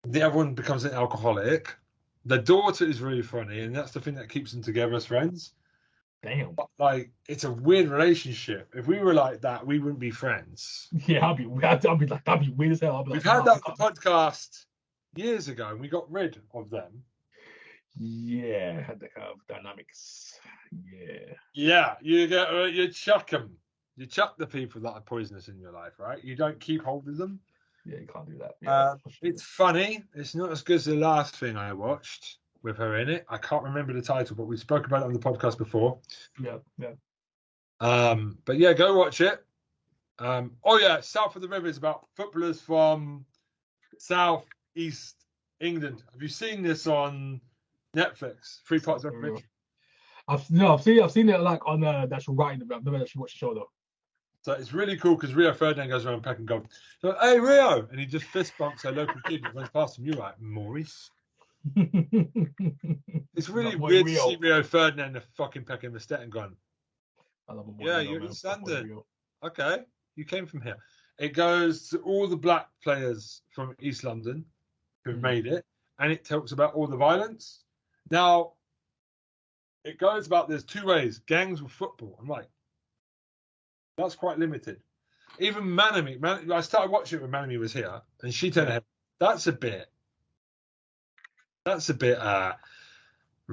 The other one becomes an alcoholic. The daughter is really funny, and that's the thing that keeps them together as friends. Damn. But, like, it's a weird relationship. If we were like that, we wouldn't be friends. Yeah, I'd be like, that'd be weird as hell. We've had that on the podcast years ago, and we got rid of them. Yeah, had the kind of dynamics. Yeah. Yeah, you chuck them. You chuck the people that are poisonous in your life, right? You don't keep hold of them. Yeah, you can't do that. Yeah, it's funny. It's not as good as the last thing I watched with her in it. I can't remember the title, but we spoke about it on the podcast before. Yeah. But yeah, go watch it. Oh yeah, South of the River is about footballers from South East England. Have you seen this on Netflix? 3-part documentary. I've seen it like on the actual writing of it. I've never actually watched the show though. So it's really cool because Rio Ferdinand goes around packing gold. So, hey Rio, and he just fist bumps a local kid that runs past him. You're like, Maurice. It's really weird to see Rio Ferdinand fucking pecking the stat and going, yeah, you're East London. Okay, you came from here. It goes to all the black players from East London who've made it, and it talks about all the violence. Now, it goes about there's two ways, gangs with football. I'm like, that's quite limited. Even Manami, I started watching it when Manami was here, and she turned her head. That's a bit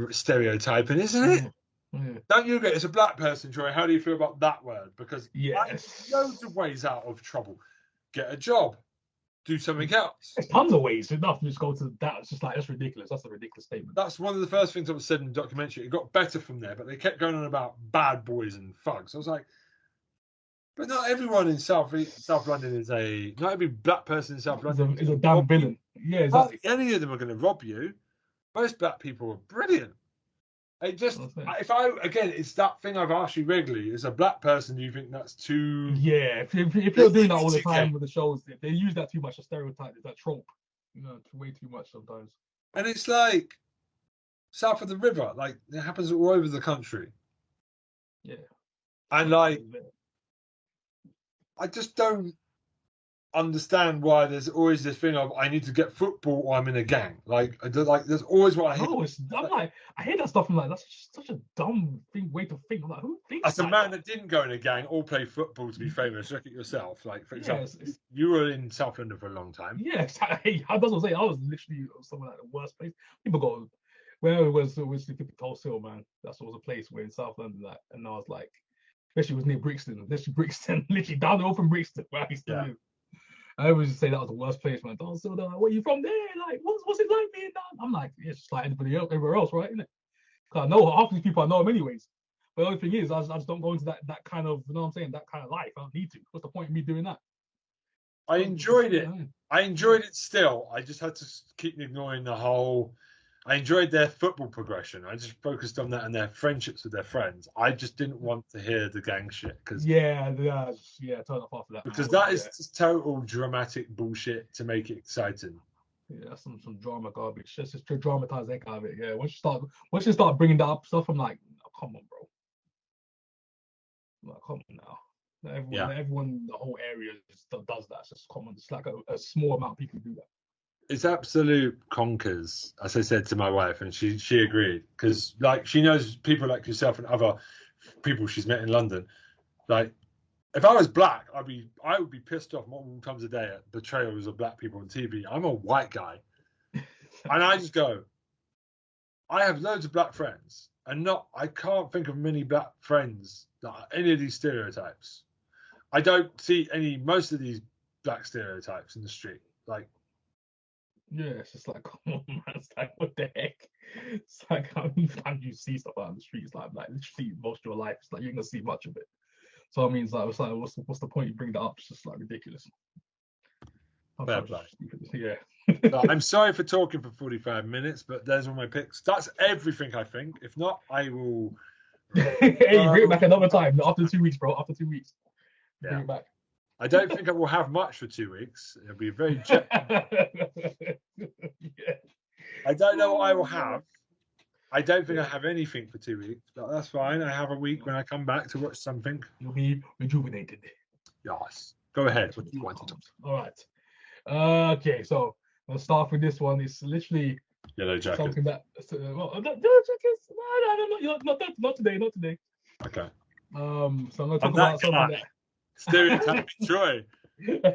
stereotyping, isn't it? Yeah. Don't you get? It's a black person, Troy. How do you feel about that word? Because there's loads of ways out of trouble. Get a job, do something else. There's tons of ways. Enough to just go to that. It's just like that's ridiculous. That's a ridiculous statement. That's one of the first things that was said in the documentary. It got better from there, but they kept going on about bad boys and thugs. I was like, but not everyone in South London is not every black person in South London is a damn villain. Yeah, exactly. Any of them are going to rob you. Most black people are brilliant. It just, it's that thing I've asked you regularly. As a black person, do you think that's too? Yeah, if you're doing that all the time with the shows, they use that too much, a stereotype, that trope, way too much sometimes. And it's like South of the River, like it happens all over the country. Yeah, and like, I just don't understand why there's always this thing of I need to get football or I'm in a gang. Like there's always what I hear. I hear that stuff. I'm like, that's just such a dumb way to think. I'm like, who thinks? As a man that didn't go in a gang or play football to be famous, look at yourself. Like, for example, you were in South London for a long time. Yeah, exactly. I was saying, I was literally somewhere like the worst place. People go, where it was Tulse Hill, man. That was a place where in South London, and I was like, especially it was near Brixton, literally down the road from Brixton, where I used to live. I always say that was the worst place, man. Don't still know where you from there. Like, what's it like being down? I'm like, it's just like anybody else, everywhere else, right? Isn't it? Because I know half these people I know them anyways. But the only thing is, I just don't go into that kind of, you know what I'm saying, that kind of life. I don't need to. What's the point of me doing that? I enjoyed it. I enjoyed it still. I just had to keep ignoring the whole, I enjoyed their football progression. I just focused on that and their friendships with their friends. I just didn't want to hear the gang shit Yeah, turn off after that, man. because that is just total dramatic bullshit to make it exciting. Yeah, that's some drama garbage. Just to dramatize the heck out of it. Yeah, once you start bringing that up stuff, I'm like, oh, come on, bro. I'm like, come on now. Everyone in the whole area just does that. It's just common. It's like a small amount of people do that. It's absolute conkers, as I said to my wife, and she agreed because like she knows people like yourself and other people she's met in London. Like, if I was black, I would be pissed off multiple times a day at betrayals of black people on TV. I'm a white guy, and I just go, I have loads of black friends, and I can't think of many black friends that are any of these stereotypes. I don't see most of these black stereotypes in the street. Like, yeah, it's just like, come on, man. It's like, what the heck? It's like, how many times you see stuff out on the streets? Like literally most of your life. It's like, you're going to see much of it. So I mean, it's like, what's the point you bring that up? It's just like ridiculous. Yeah. So I'm sorry for talking for 45 minutes, but there's all my picks. That's everything, I think. If not, I will. Hey, bring it back another time. After 2 weeks, bro. After 2 weeks. Bring it back. I don't think I will have much for 2 weeks. It'll be very jet. Yeah. I don't know what I will have. I don't think I have anything for 2 weeks, but that's fine. I have a week when I come back to watch something. You'll be rejuvenated. Yes. Go ahead. What do you want to talk? All right. Okay, so let's start with this one. It's literally Yellow Jacket. Something that not today. Okay. So I'm gonna talk about something that stereotype Troy.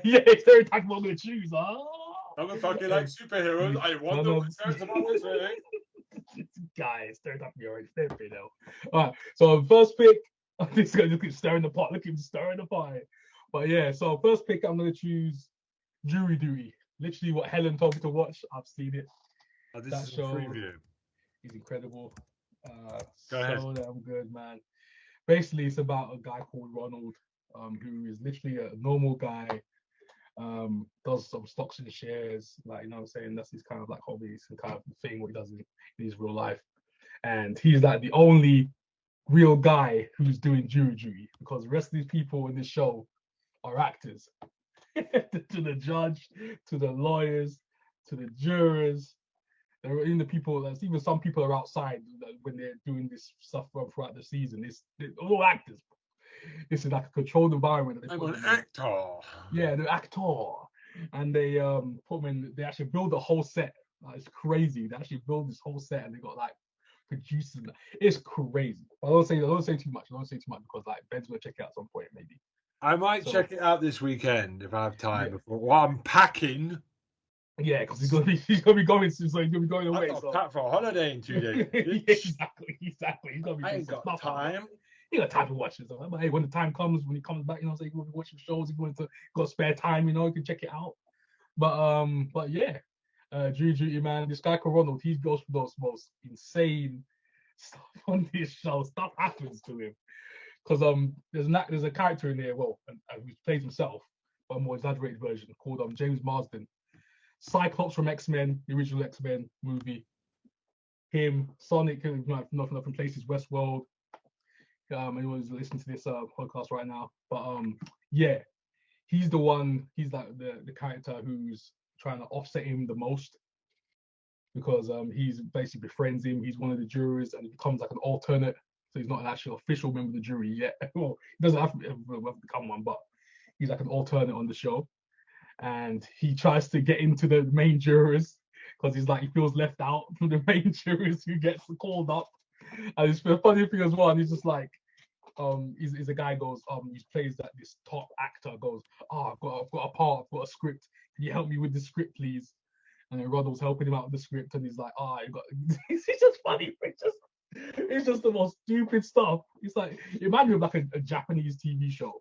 Yeah, stereotype I'm gonna choose. I'm a fucking like superheroes. I wonder what stereotype I'm going to Guys, stereotype me already. Stereotype now. All right. So first pick, this gonna look at stirring the pot. Look at him stirring the pot. But yeah, so first pick, I'm gonna choose Jury Dury. Literally what Helen told me to watch. I've seen it. This is a preview. He's incredible. Go ahead. So damn good, man. Basically, it's about a guy called Ronald, who is literally a normal guy. Does some stocks and shares, like, you know what I'm saying? That's his kind of like hobbies and kind of thing what he does in his real life. And he's like the only real guy who's doing jury because the rest of these people in this show are actors. To the judge, to the lawyers, to the jurors. There are even even some people are outside when they're doing this stuff throughout the season. They're all actors. This is like a controlled environment. I'm an actor. Yeah, they're actor, and they put them in. They actually build a whole set. It's crazy. They actually build this whole set, and they got like producers. It's crazy. I don't say too much. I don't say too much because like Ben's gonna check it out at some point maybe. I might check it out this weekend if I have time before. Well, I'm packing. Yeah, because he's gonna be going soon, so he's gonna be going away. I've got packed for a holiday in 2 days. Exactly. He's gonna be. I ain't got time. You got time to watch it. But hey, when the time comes, when he comes back, you know, so he's gonna be watching shows. He's going to got spare time, you know, you can check it out. But yeah, Jury, man, this guy called Ronald, he goes for those most insane stuff on this show. Stuff happens to him because there's a character in there, who plays himself, but a more exaggerated version called James Marsden. Cyclops from X-Men, the original X-Men movie. Him, Sonic, nothing places, Westworld. Anyone's listening to this podcast right now, but yeah, he's the one. He's like the character who's trying to offset him the most because he's basically befriends him. He's one of the jurors, and he becomes like an alternate. So he's not an actual official member of the jury yet. Well, he doesn't have to become one, but he's like an alternate on the show. And he tries to get into the main jurors because he feels left out from the main jurors who gets called up. And it's a funny thing as well. And he's just like, he's a guy goes, he plays that this top actor goes, I've got a part, I've got a script. Can you help me with the script, please? And then Ronald's helping him out with the script, and he's like, you got. It's just funny. It's just the most stupid stuff. It's like imagine like a Japanese TV show.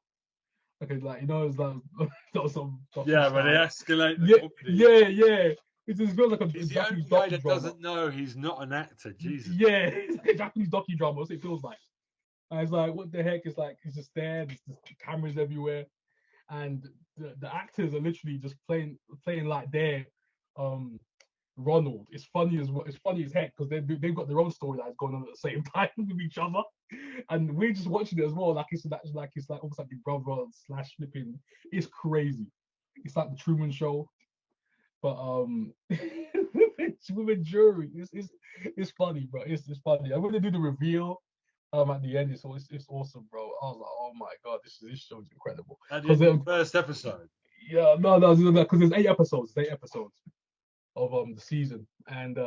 Okay, like you know, it's like some. Yeah, but they escalate. Yeah. It just feels like a Japanese guy that doesn't know he's not an actor. Jesus. Yeah, it's like a Japanese docudrama. That's what it feels like. And it's like, what the heck? It's like he's just there. There's cameras everywhere, and the actors are literally just playing like they're Ronald. It's funny as well. It's funny as heck because they've got their own storylines going on at the same time with each other, and we're just watching it as well. Like it's almost like Big Brother slash flipping. It's crazy. It's like the Truman Show, but with a jury. It's funny, bro. It's funny. And when they do the reveal at the end, it's awesome, bro. I was like, oh my god, this show is incredible. At the end of the first episode. Yeah, no, because there's 8 episodes. There's 8 episodes of the season, and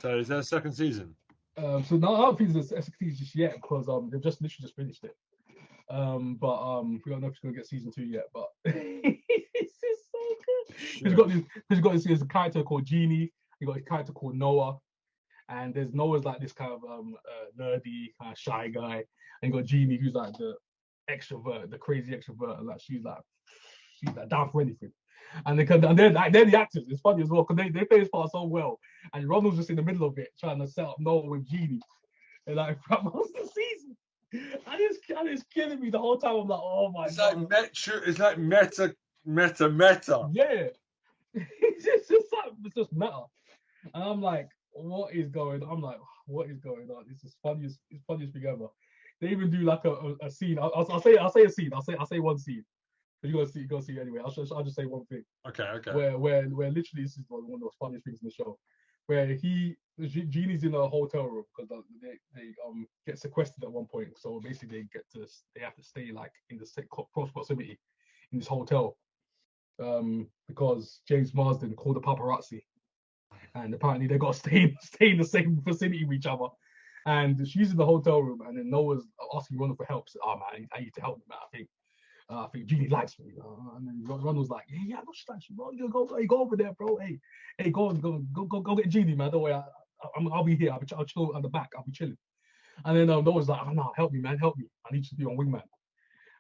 so is there a second season? So no, I don't think there's a season just yet because they've just literally just finished it. But we don't know if it's gonna get season 2 yet. But it's just so good. He's got this character called Genie. He got a character called Noah, and there's Noah's like this kind of nerdy, kind of shy guy, and you got Genie who's like the extrovert, the crazy extrovert, and like she's like down for anything. And they're the actors. It's funny as well because they play this part so well. And Ronald's just in the middle of it trying to set up Noah with Genie. And like for most of the season. And it's killing me the whole time. I'm like, oh my god. It's like meta. Yeah. it's just meta. And I'm like, what is going on? It's the funniest thing ever. They even do like a scene. I'll say a scene. I'll say one scene. But you gotta see anyway. I'll just say one thing. Okay. Where literally this is one of the funniest things in the show, where Genie's in a hotel room because they get sequestered at one point. So basically they have to stay like in the close proximity in this hotel, because James Marsden called the paparazzi, and apparently they got to stay in the same vicinity with each other. And she's in the hotel room, and then Noah's asking Ronald for help. So, oh man, I need to help, man. I think Genie likes me. And then Ron was like, yeah, no, she likes you, bro. You go over there, bro. Hey, go get Genie, man. Don't worry, I'll be here. I'll chill at the back. I'll be chilling. And then Noah's like, oh no, help me, man, help me. I need you to be on wingman.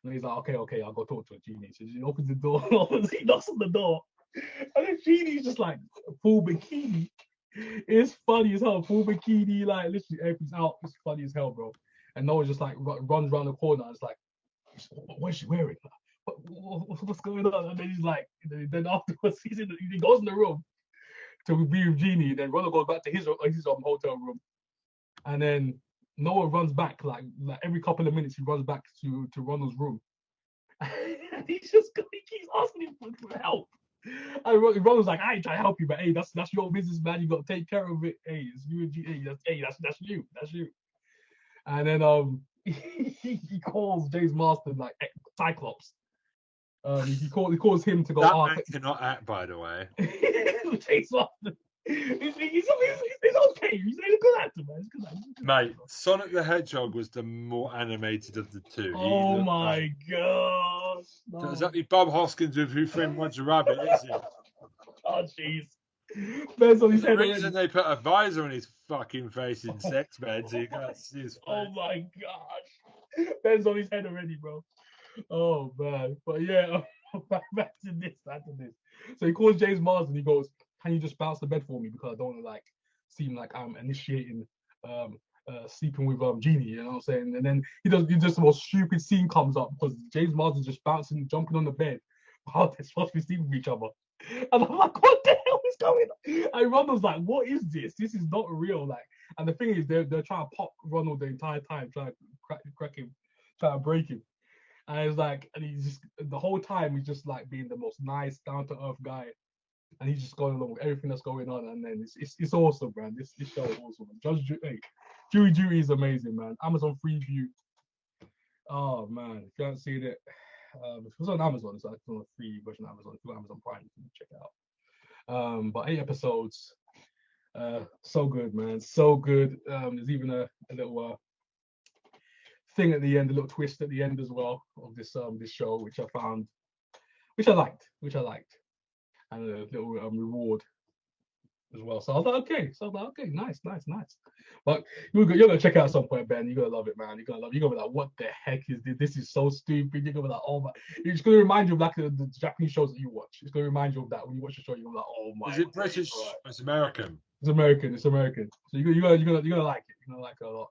And he's like, okay, I'll go talk to Genie. So he opens the door, he knocks on the door, and then Genie's just like full bikini. It's funny as hell, full bikini, like literally everything's out. It's funny as hell, bro. And Noah just like runs around the corner. And it's like, what is she wearing? What's going on? And then he's like, then afterwards he goes in the room to be with Genie. Then Ronald goes back to his hotel room, and then Noah runs back like every couple of minutes. He runs back to Ronald's room, and he keeps asking him for help. And Ronald's like, I ain't trying to help you, but hey, that's your business, man. You got to take care of it. Hey, it's you and Genie. That's you. And then he calls James Marsden like Cyclops. He calls him to go. That man cannot act, by the way. James Marsden. He's okay. He's a good actor, man. Mate, Sonic the Hedgehog was the more animated of the two. Oh my gosh! No. So exactly, Bob Hoskins with Who Framed Roger Rabbit, is it? Oh jeez. Ben's on his head. The reason they put a visor on his fucking face in sex bed so you can't see his face. Oh my gosh. Ben's on his head already, bro. Oh man. But yeah, back to this. So he calls James Marsden. He goes, can you just bounce the bed for me because I don't want to like seem like I'm initiating sleeping with Genie, you know what I'm saying? And then he does the most stupid scene comes up because James Marsden's just bouncing, jumping on the bed while they're supposed to be sleeping with each other. And I'm like, what the hell is going on? And Ronald's like, what is this? This is not real. Like, and the thing is, they're trying to pop Ronald the entire time, trying to crack him, trying to break him. And it's like, and he's just the whole time he's just like being the most nice, down to earth guy, and he's just going along with everything that's going on. And then it's awesome, man. This show is awesome. Jury Dury is amazing, man. Amazon Freeview. Oh man, if you haven't seen it. If it's on Amazon, it's like on a free version of Amazon. If you're Amazon Prime, you can check it out. But 8 episodes, so good, man, so good. There's even a little thing at the end, a little twist at the end as well of this show, which I liked, and a little reward as well. So I was like, okay, nice. But you're gonna check it out at some point, Ben. You're gonna love it, man. You're gonna be like, what the heck is this? This is so stupid. You're gonna be like, oh my. It's gonna remind you of like the Japanese shows that you watch. It's gonna remind you of that when you watch the show. You're gonna be like, oh my. Is it British? Right. It's American. It's American. So you're gonna like it. You're gonna like it a lot.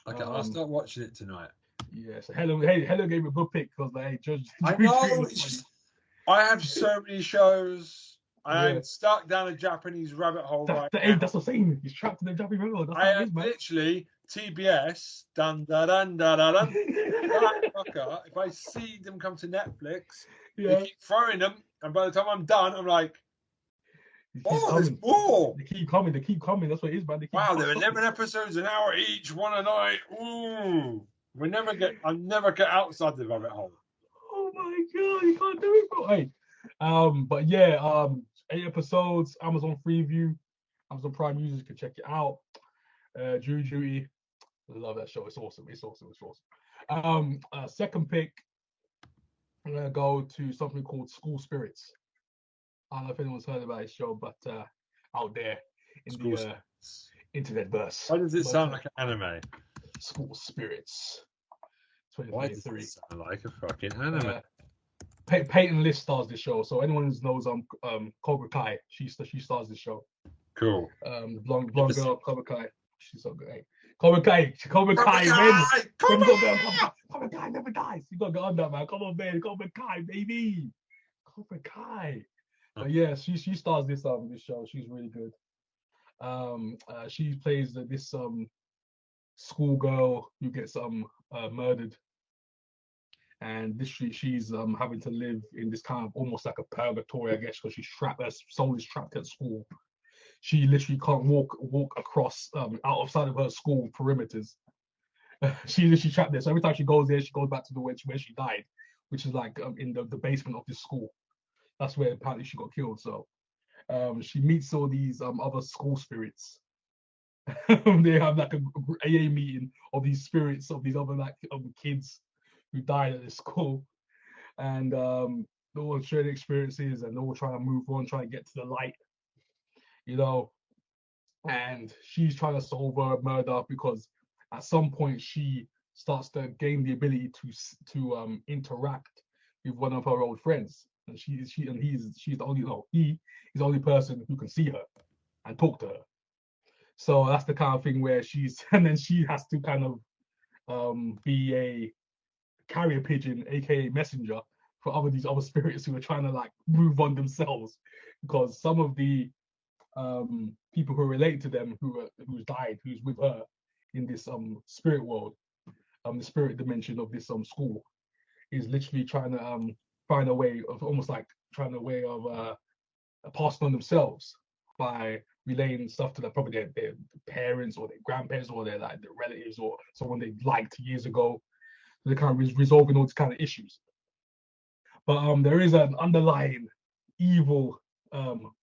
Okay, I'll start watching it tonight. Yeah. So Helen gave a good pick because like, Judge. I know. I have so many shows I'm stuck down a Japanese rabbit hole right now. That's what I'm saying. He's trapped in the Japanese rabbit hole. That's I how it have is, man. literally TBS dun da dun da da dun. That fucker. If I see them come to Netflix, they keep throwing them, and by the time I'm done, I'm like, oh, there's more. They keep coming. They keep coming. That's what it is, man. They keep Wow, there are 11 episodes, an hour each, one a night. Ooh, I never get outside the rabbit hole. Oh my god, you can't do it, bro. Hey, but yeah, 8 episodes, Amazon Freeview, Amazon Prime users can check it out. Jury Duty, love that show. It's awesome. It's awesome. It's awesome. Second pick, I'm gonna go to something called School Spirits. I don't know if anyone's heard about this show, but out there in the internet verse. Why does it sound like an anime? School Spirits. Why does it sound like a fucking anime? Peyton List stars this show, so anyone who knows Cobra Kai, she stars this show. Cool. Blonde girl, Cobra Kai. She's so good. Hey, Cobra Kai wins. Cobra Kai never dies. You gotta get on that, man. Come on, man. Cobra Kai, baby. Cobra Kai. But yeah, she stars this show. She's really good. She plays this schoolgirl who gets murdered, and this she's having to live in this kind of almost like a purgatory, I guess, because she's trapped. Her soul is trapped at school. She literally can't walk across outside of her school perimeters. She's literally trapped there. So every time she goes there, she goes back to the where she died, which is like in the basement of this school. That's where apparently she got killed. So she meets all these other school spirits. They have like a AA meeting of these spirits of these other like kids who died at this school, and they're all sharing experiences, and they're all trying to move on, trying to get to the light, you know. And she's trying to solve her murder because at some point she starts to gain the ability to interact with one of her old friends, and he's the only he's the only person who can see her and talk to her. So that's the kind of thing where and then she has to kind of be a carrier pigeon, aka messenger, for these other spirits who are trying to like move on themselves, because some of the people who relate to them who's died, who's with her in this spirit world, the spirit dimension of this school, is literally trying to find a way of almost like trying a way of passing on themselves by relaying stuff to probably their parents or their grandparents or their relatives or someone they liked years ago. So they're kind of resolving all these kind of issues. But there is an underlying evil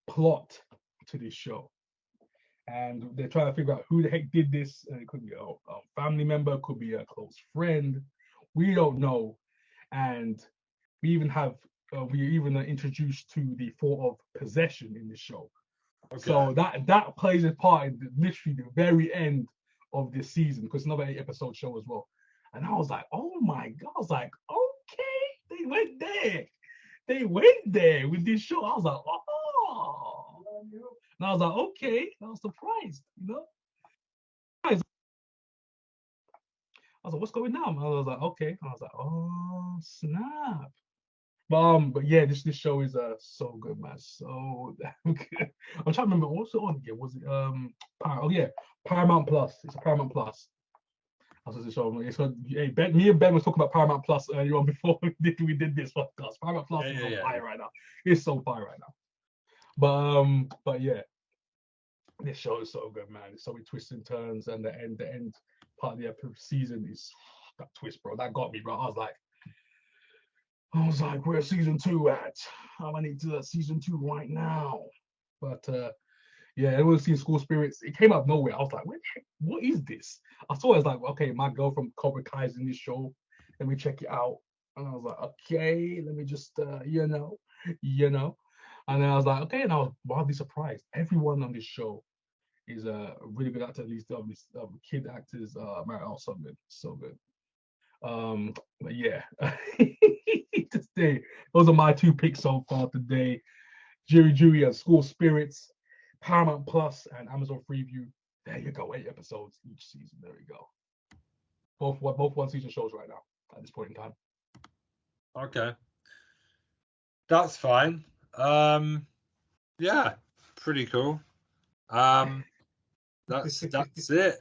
plot to this show, and they're trying to figure out who the heck did this. It could be a family member, could be a close friend. We don't know, and we even are introduced to the thought of possession in this show. Okay. So that plays a part in literally the very end of this season, because it's another 8-episode show as well. And I was like, oh my god! I was like, okay, they went there. They went there with this show. I was like, oh. And I was like, okay. I was surprised, you know. I was like, what's going on? I was like, okay. I was like, oh snap. But yeah, this show is so good, man. So damn good. I'm trying to remember what's it on again. Was it Paramount Plus. It's a Paramount Plus. That's the show. So hey, me and Ben was talking about Paramount Plus earlier on before we did this podcast. Paramount Plus is on fire right now. It's so fire right now. But yeah, this show is so good, man. It's so many twists and turns, and the end part of the season is that twist, bro. That got me, bro. I was like, where's season 2 at? I need to season 2 right now. But yeah, everyone's seen School Spirits. It came out of nowhere. I was like, what is this? I saw it as like, okay, my girl from Cobra Kai is in this show. Let me check it out. And I was like, okay, let me just, you know. And then I was like, okay, and I was wildly surprised. Everyone on this show is a really good actor. At least these kid actors, so good, so good. But yeah, today those are my 2 picks so far today. Jury Dury and School Spirits, Paramount Plus and Amazon Freeview. There you go, 8 episodes each season. There we go. Both 1-season shows right now at this point in time. Okay, that's fine. Yeah, pretty cool. That's it.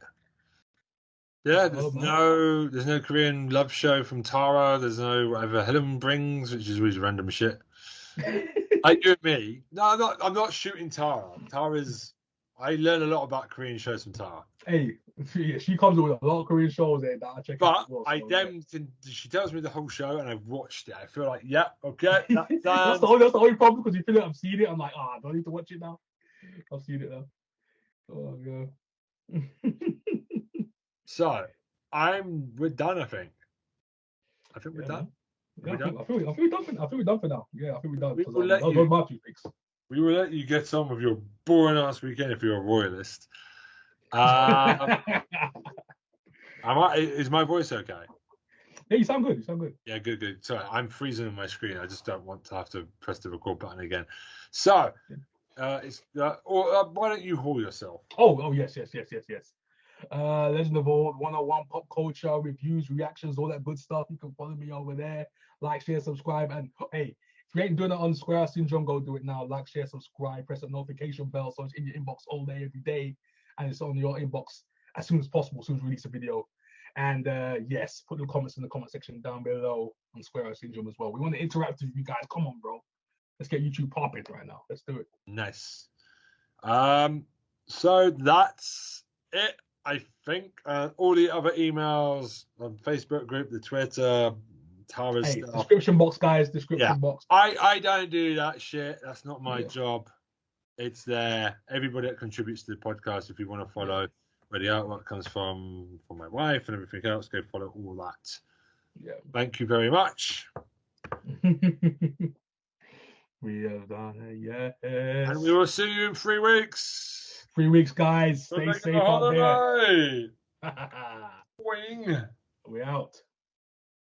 Yeah, Oh, man. there's no Korean love show from Tara. There's no whatever Helen brings, which is always random shit. Like you and me. No, I'm not shooting Tara. I learn a lot about Korean shows from Tara. Hey, she comes with a lot of Korean shows that I check out But as well. I So, then she tells me the whole show and I've watched it. I feel like, yeah, okay, that that's sounds the only problem because you feel like I've seen it. I'm like, do I need to watch it now? I've seen it now. Oh god. so. We're done, I think. I think we're Yeah, done. man. Yeah, Are we done? I feel we're done for. I feel we're done for now. Yeah, I think we're done We because will let those you are my 2 picks. we will let you get on with your boring ass weekend if you're a royalist. Is my voice okay? Yeah, you sound good. You sound good. Yeah, good. Sorry, I'm freezing on my screen. I just don't want to have to press the record button again. So, why don't you haul yourself? Oh, yes. Legend of All 101 pop culture reviews, reactions, all that good stuff. You can follow me over there. Like, share, subscribe, and hey, if you ain't doing it on Square Syndrome, go do it now. Like, share, subscribe, press the notification bell so it's in your inbox all day, every day, and it's on your inbox as soon as possible, as soon as we release a video. And yes, put the comments in the comment section down below on Square Syndrome as well. We want to interact with you guys. Come on, bro. Let's get YouTube popping right now. Let's do it. Nice. So that's it. I think all the other emails on Facebook group, the Twitter, Tara's Hey, stuff. description box, guys. Description box. I don't do that shit. That's not my Yeah. job. It's there. Everybody that contributes to the podcast, if you want to follow where the artwork comes from my wife and everything else, go follow all that. Yeah. Thank you very much. We have done it, yes. And we will see you in 3 weeks. 3 weeks, guys. Stay safe out there. Wing. We out.